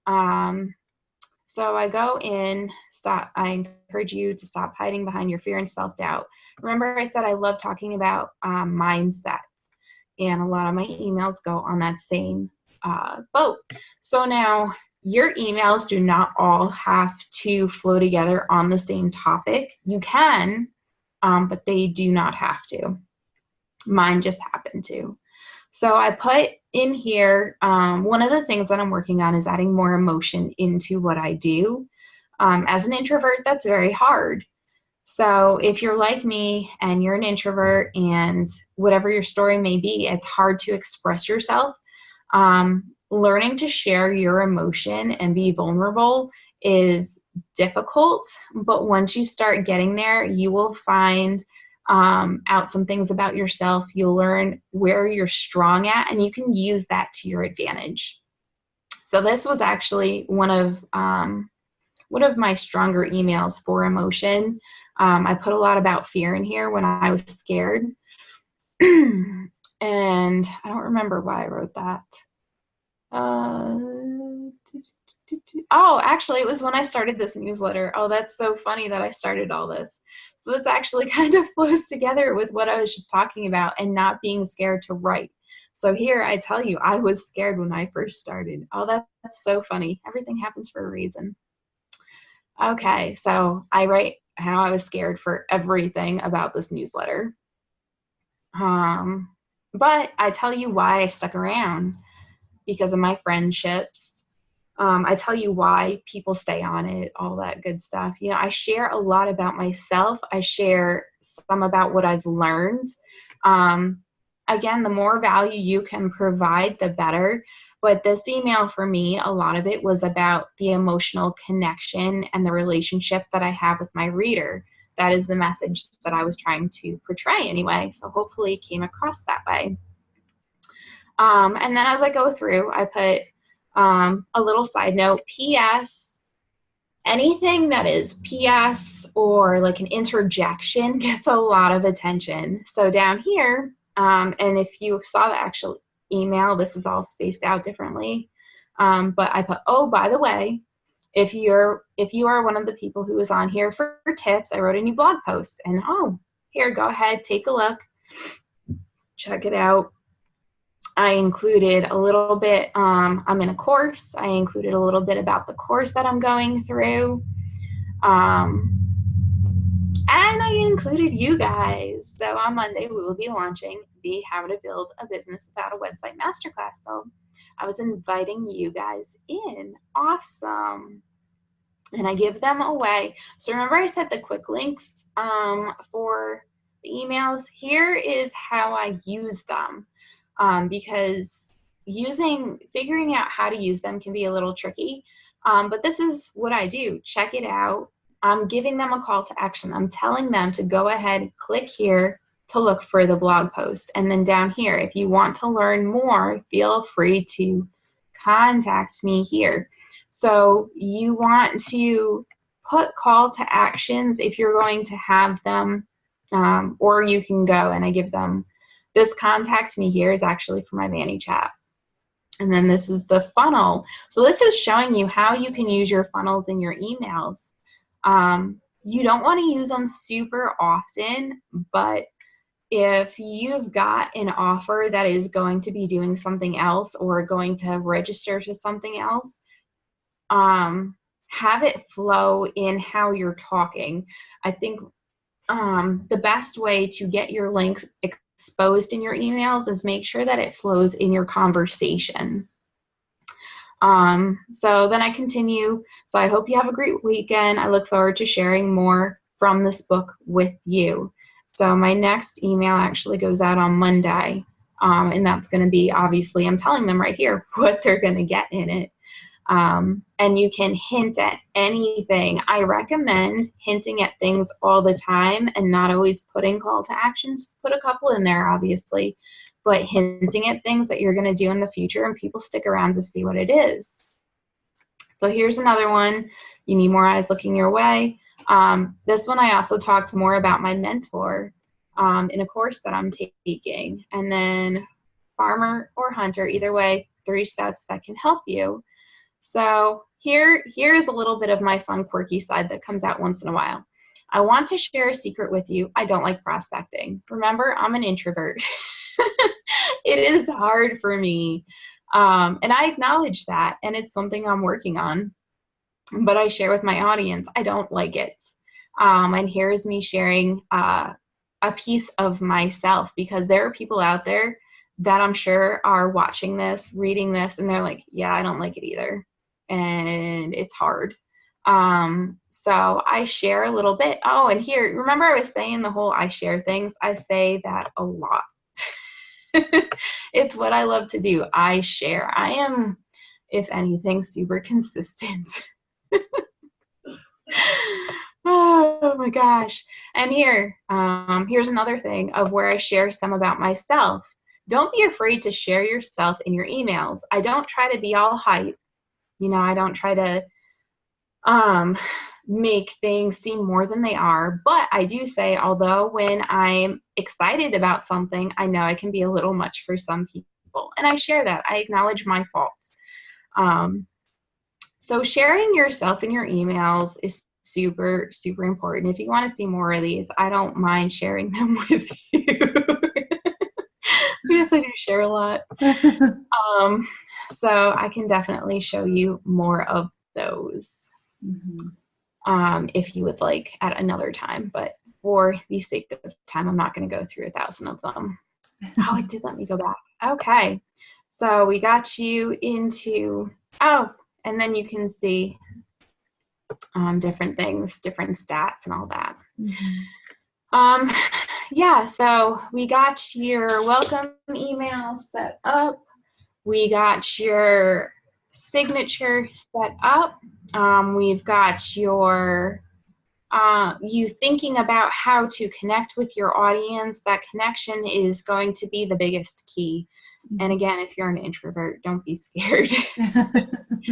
So I go in, I encourage you to stop hiding behind your fear and self-doubt. Remember I said I love talking about mindsets, and a lot of my emails go on that same boat. So now your emails do not all have to flow together on the same topic. You can, but they do not have to. Mine just happened to. So I put in here, one of the things that I'm working on is adding more emotion into what I do. As an introvert, that's very hard. So if you're like me and you're an introvert and whatever your story may be, it's hard to express yourself. Learning to share your emotion and be vulnerable is difficult, but once you start getting there, you will find out some things about yourself. You'll learn where you're strong at, and you can use that to your advantage. So this was actually one of my stronger emails for emotion. I put a lot about fear in here when I was scared. And I don't remember why I wrote that. Oh, actually, it was when I started this newsletter. Oh, that's so funny that I started all this. So this actually kind of flows together with what I was just talking about and not being scared to write. So here I tell you, I was scared when I first started. Oh, that's so funny. Everything happens for a reason. Okay, so I write how I was scared for everything about this newsletter. But I tell you why I stuck around, because of my friendships. I tell you why people stay on it, all that good stuff. You know, I share a lot about myself. I share some about what I've learned. Again, the more value you can provide, the better. But this email for me, a lot of it was about the emotional connection and the relationship that I have with my reader. That is the message that I was trying to portray anyway. So hopefully it came across that way. And then as I go through, I put a little side note, PS, anything that is PS or like an interjection gets a lot of attention. So down here, and if you saw the actual email, this is all spaced out differently. But I put, oh, by the way, if you are one of the people who is on here for tips, I wrote a new blog post, and oh, here, go ahead, take a look, check it out. I included a little bit, I'm in a course. I included a little bit about the course that I'm going through. And I included you guys. So on Monday, we will be launching the How to Build a Business Without a Website Masterclass. So I was inviting you guys in. Awesome. And I give them away. So remember I said the quick links for the emails. Here is how I use them. Because figuring out how to use them can be a little tricky. But this is what I do. Check it out. I'm giving them a call to action. I'm telling them to go ahead, click here to look for the blog post. And then down here, if you want to learn more, feel free to contact me here. So you want to put call to actions if you're going to have them, or you can go and I give them. This contact me here is actually for my Vanny chat. And then this is the funnel. So this is showing you how you can use your funnels in your emails. You don't want to use them super often, but if you've got an offer that is going to be doing something else or going to register to something else, have it flow in how you're talking. I think the best way to get your links exposed in your emails is make sure that it flows in your conversation. So then I continue. So I hope you have a great weekend. I look forward to sharing more from this book with you. So my next email actually goes out on Monday. And that's going to be, obviously, I'm telling them right here what they're going to get in it. And you can hint at anything. I recommend hinting at things all the time and not always putting call to actions. Put a couple in there, obviously, but hinting at things that you're going to do in the future, and people stick around to see what it is. So here's another one. You need more eyes looking your way. This one I also talked more about my mentor in a course that I'm taking. And then farmer or hunter, either way, 3 steps that can help you. So here's a little bit of my fun, quirky side that comes out once in a while. I want to share a secret with you. I don't like prospecting. Remember, I'm an introvert. It is hard for me. And I acknowledge that, and it's something I'm working on. But I share with my audience, I don't like it. And here's me sharing a piece of myself, because there are people out there that I'm sure are watching this, reading this, and they're like, yeah, I don't like it either. And it's hard. So I share a little bit. Oh, and here, remember I was saying the whole I share things? I say that a lot. It's what I love to do. I share. I am, if anything, super consistent. Oh my gosh. And here's another thing of where I share some about myself. Don't be afraid to share yourself in your emails. I don't try to be all hype. I don't try to make things seem more than they are. But I do say, although when I'm excited about something, I know it can be a little much for some people. And I share that. I acknowledge my faults. So sharing yourself in your emails is super, super important. If you want to see more of these, I don't mind sharing them with you. Yes, I do share a lot. So I can definitely show you more of those if you would like at another time. But for the sake of time, I'm not going to go through 1,000 of them. Oh, it did let me go back. Okay. So we got you into, and then you can see different things, different stats and all that. Yeah, so we got your welcome email set up. We got your signature set up. We've got your you thinking about how to connect with your audience. That connection is going to be the biggest key. And again, if you're an introvert, don't be scared.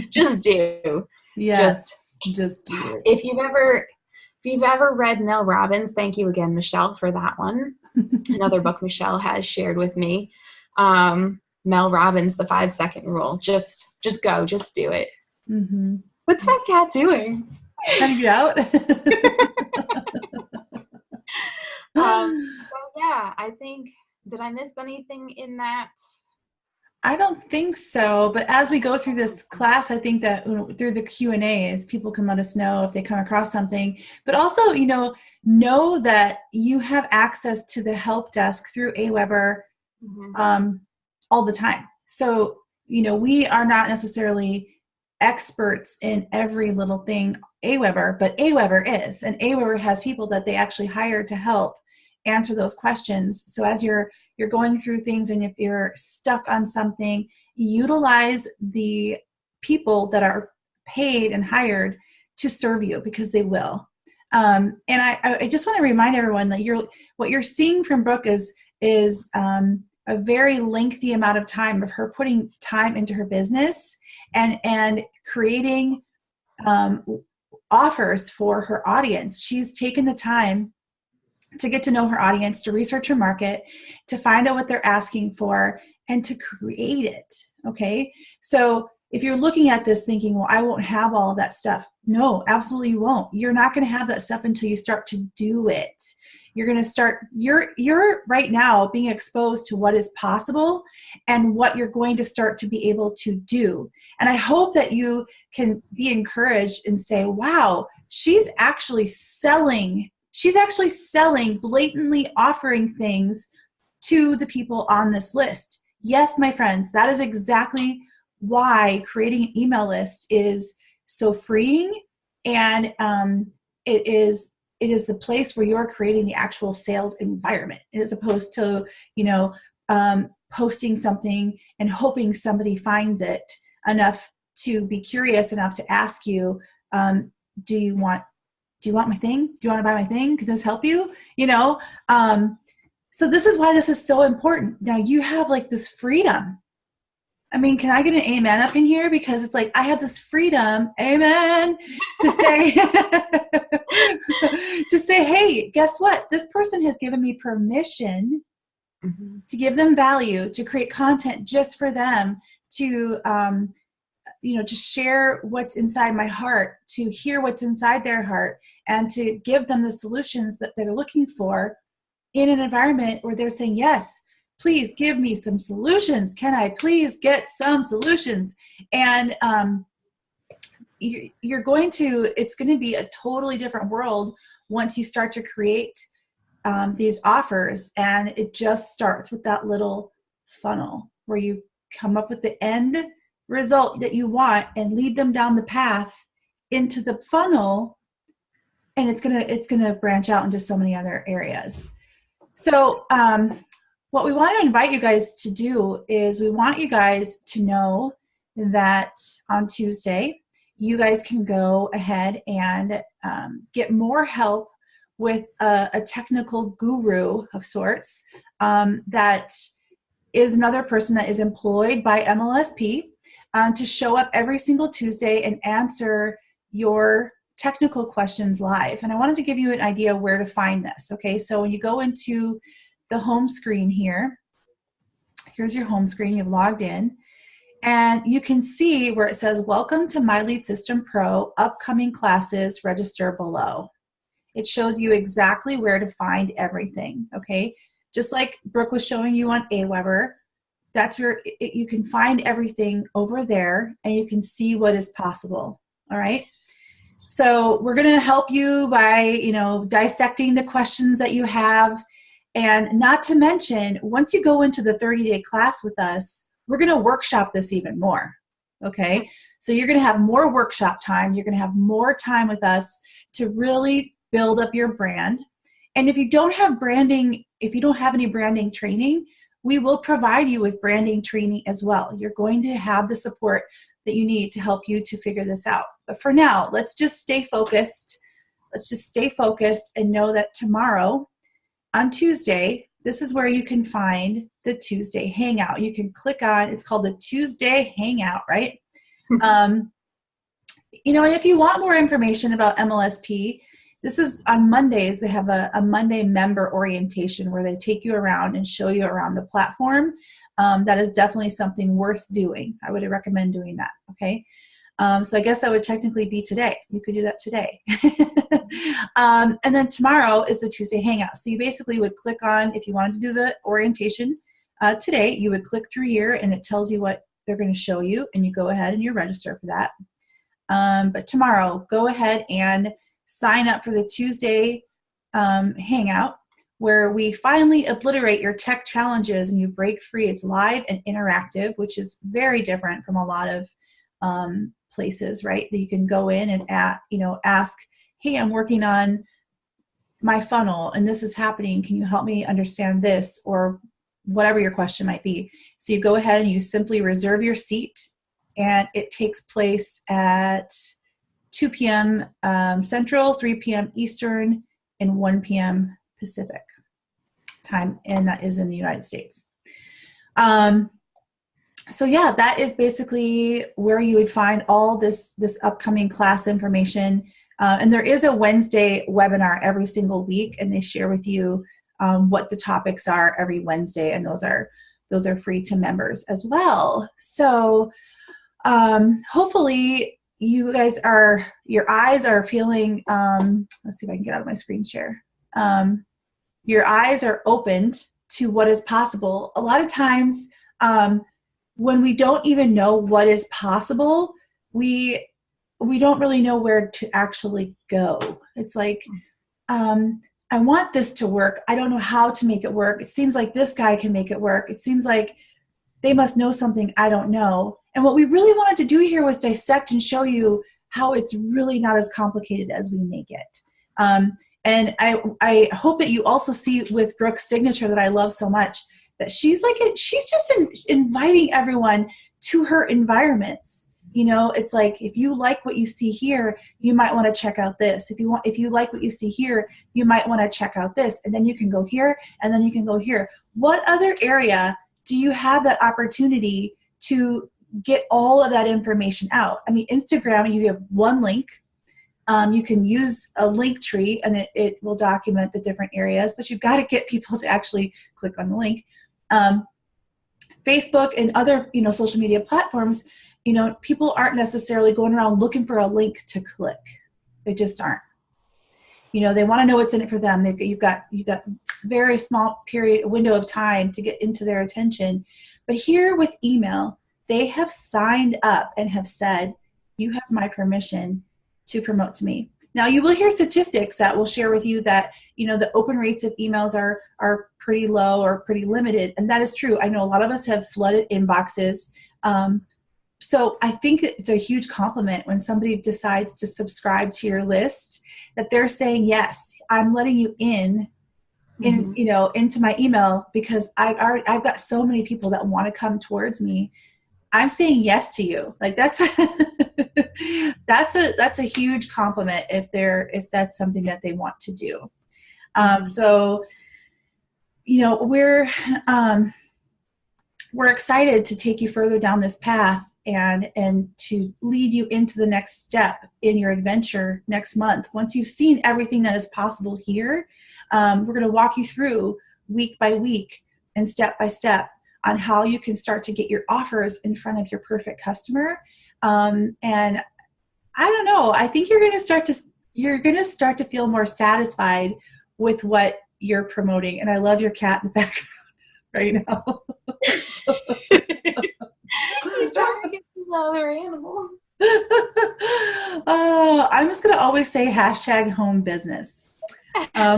Just do. Yes, just do it. If you've ever read Mel Robbins, thank you again, Michelle, for that one. Another book Michelle has shared with me. Mel Robbins, The 5-Second Rule. Just go, just do it. What's my cat doing? Trying to get out? So yeah, I think, did I miss anything in that? I don't think so, but as we go through this class, I think that through the Q&As, people can let us know if they come across something. But also, know that you have access to the help desk through Aweber all the time. So, we are not necessarily experts in every little thing Aweber, but Aweber is. And Aweber has people that they actually hire to help answer those questions. So as you're going through things, and if you're stuck on something, utilize the people that are paid and hired to serve you, because they will. And I just want to remind everyone that what you're seeing from Brooke is a very lengthy amount of time of her putting time into her business and creating offers for her audience. She's taken the time to get to know her audience, to research her market, to find out what they're asking for, and to create it. Okay. So if you're looking at this thinking, well, I won't have all of that stuff. No, absolutely you won't. You're not going to have that stuff until you start to do it. You're going to start, you're right now being exposed to what is possible and what you're going to start to be able to do. And I hope that you can be encouraged and say, wow, she's actually selling, blatantly offering things to the people on this list. Yes, my friends, that is exactly why creating an email list is so freeing, and it is the place where you're creating the actual sales environment, as opposed to posting something and hoping somebody finds it enough to be curious enough to ask you, do you want my thing? Do you want to buy my thing? Can this help you? So this is why this is so important. Now you have like this freedom. I mean, can I get an amen up in here? Because it's like, I have this freedom, amen, to say, hey, guess what? This person has given me permission to give them value, to create content just for them, to, to share what's inside my heart, to hear what's inside their heart, and to give them the solutions that they're looking for in an environment where they're saying, yes, please give me some solutions. Can I please get some solutions? And it's going to be a totally different world once you start to create these offers. And it just starts with that little funnel where you come up with the end result that you want and lead them down the path into the funnel. And it's going to branch out into so many other areas. So, what we want to invite you guys to do is we want you guys to know that on Tuesday, you guys can go ahead and get more help with a technical guru of sorts that is another person that is employed by MLSP to show up every single Tuesday and answer your technical questions live. And I wanted to give you an idea where to find this. Okay, so when you go into the home screen here, here's your home screen, you've logged in, and you can see where it says, welcome to My Lead System Pro, upcoming classes, register below. It shows you exactly where to find everything, okay? Just like Brooke was showing you on Aweber, that's where you can find everything over there and you can see what is possible, all right? So we're going to help you by, dissecting the questions that you have. And not to mention, once you go into the 30-day class with us, we're going to workshop this even more, okay? So you're going to have more workshop time. You're going to have more time with us to really build up your brand. And if you don't have branding, if you don't have any branding training, we will provide you with branding training as well. You're going to have the support that you need to help you to figure this out. But for now, let's just stay focused. Let's just stay focused and know that tomorrow, on Tuesday, this is where you can find the Tuesday Hangout. You can click on, it's called the Tuesday Hangout, right? And if you want more information about MLSP, this is on Mondays. They have a Monday member orientation where they take you around and show you around the platform. That is definitely something worth doing. I would recommend doing that, okay? So I guess that would technically be today. You could do that today. And then tomorrow is the Tuesday Hangout. So you basically would click on, if you wanted to do the orientation today, you would click through here and it tells you what they're going to show you, and you go ahead and you register for that. But tomorrow, go ahead and sign up for the Tuesday Hangout, where we finally obliterate your tech challenges and you break free. It's live and interactive, which is very different from a lot of places, right? That you can go in and ask, hey, I'm working on my funnel and this is happening. Can you help me understand this? Or whatever your question might be. So you go ahead and you simply reserve your seat, and it takes place at 2 p.m. Central, 3 p.m. Eastern, and 1 p.m. Pacific time, and that is in the United States. So yeah, that is basically where you would find all this upcoming class information. And there is a Wednesday webinar every single week, and they share with you what the topics are every Wednesday, and those are free to members as well. So hopefully you guys your eyes are feeling, let's see if I can get out of my screen share. Your eyes are opened to what is possible. A lot of times when we don't even know what is possible, we don't really know where to actually go. It's like, I want this to work. I don't know how to make it work. It seems like this guy can make it work. It seems like they must know something I don't know. And what we really wanted to do here was dissect and show you how it's really not as complicated as we make it. And I hope that you also see with Brooke's signature that I love so much, that she's just inviting everyone to her environments. You know, it's like, if you like what you see here, you might want to check out this. If you like what you see here, you might want to check out this. And then you can go here, and then you can go here. What other area do you have that opportunity to get all of that information out? I mean, Instagram, you have one link. You can use a link tree, and it will document the different areas, but you've got to get people to actually click on the link. Facebook and other, social media platforms, people aren't necessarily going around looking for a link to click. They just aren't. They want to know what's in it for them. You've got very small window of time to get into their attention. But here with email, they have signed up and have said, you have my permission to promote to me. Now, you will hear statistics that will share with you that, the open rates of emails are pretty low or pretty limited. And that is true. I know a lot of us have flooded inboxes. So I think it's a huge compliment when somebody decides to subscribe to your list, that they're saying, yes, I'm letting you into my email, because I've got so many people that want to come towards me. I'm saying yes to you. Like, that's that's a huge compliment if that's something that they want to do. So, we're excited to take you further down this path and to lead you into the next step in your adventure next month. Once you've seen everything that is possible here, we're going to walk you through week by week and step by step on how you can start to get your offers in front of your perfect customer. And I don't know, I think you're going to start to feel more satisfied with what you're promoting. And I love your cat in the background right now. He's trying to get to the other animal. Oh, I'm just going to always say #home business. I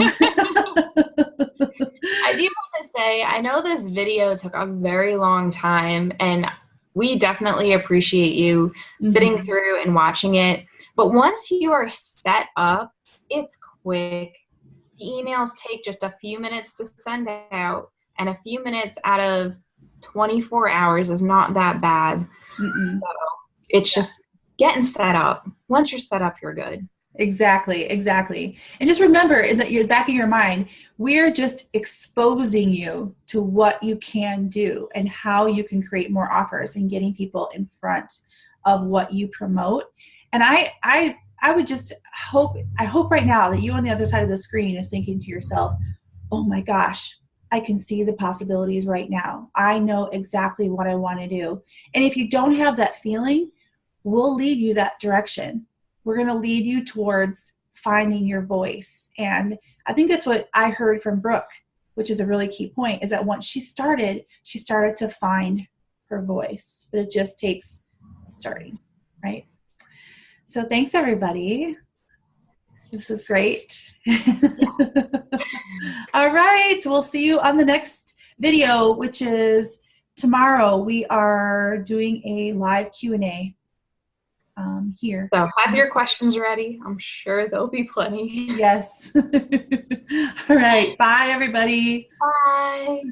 do want to say, I know this video took a very long time, and we definitely appreciate you sitting through and watching it. But once you are set up, it's quick. The emails take just a few minutes to send out, and a few minutes out of 24 hours is not that bad. So it's just getting set up. Once you're set up, you're good. Exactly. And just remember, in the back of your mind, we're just exposing you to what you can do and how you can create more offers and getting people in front of what you promote. And I would just hope right now that you on the other side of the screen is thinking to yourself, oh my gosh, I can see the possibilities right now. I know exactly what I want to do. And if you don't have that feeling, we'll lead you that direction. We're going to lead you towards finding your voice. And I think that's what I heard from Brooke, which is a really key point, is that once she started to find her voice. But it just takes starting, right? So thanks, everybody. This is great. All right. We'll see you on the next video, which is tomorrow. We are doing a live Q&A here. So have your questions ready. I'm sure there'll be plenty. Yes. All right. Bye, everybody. Bye.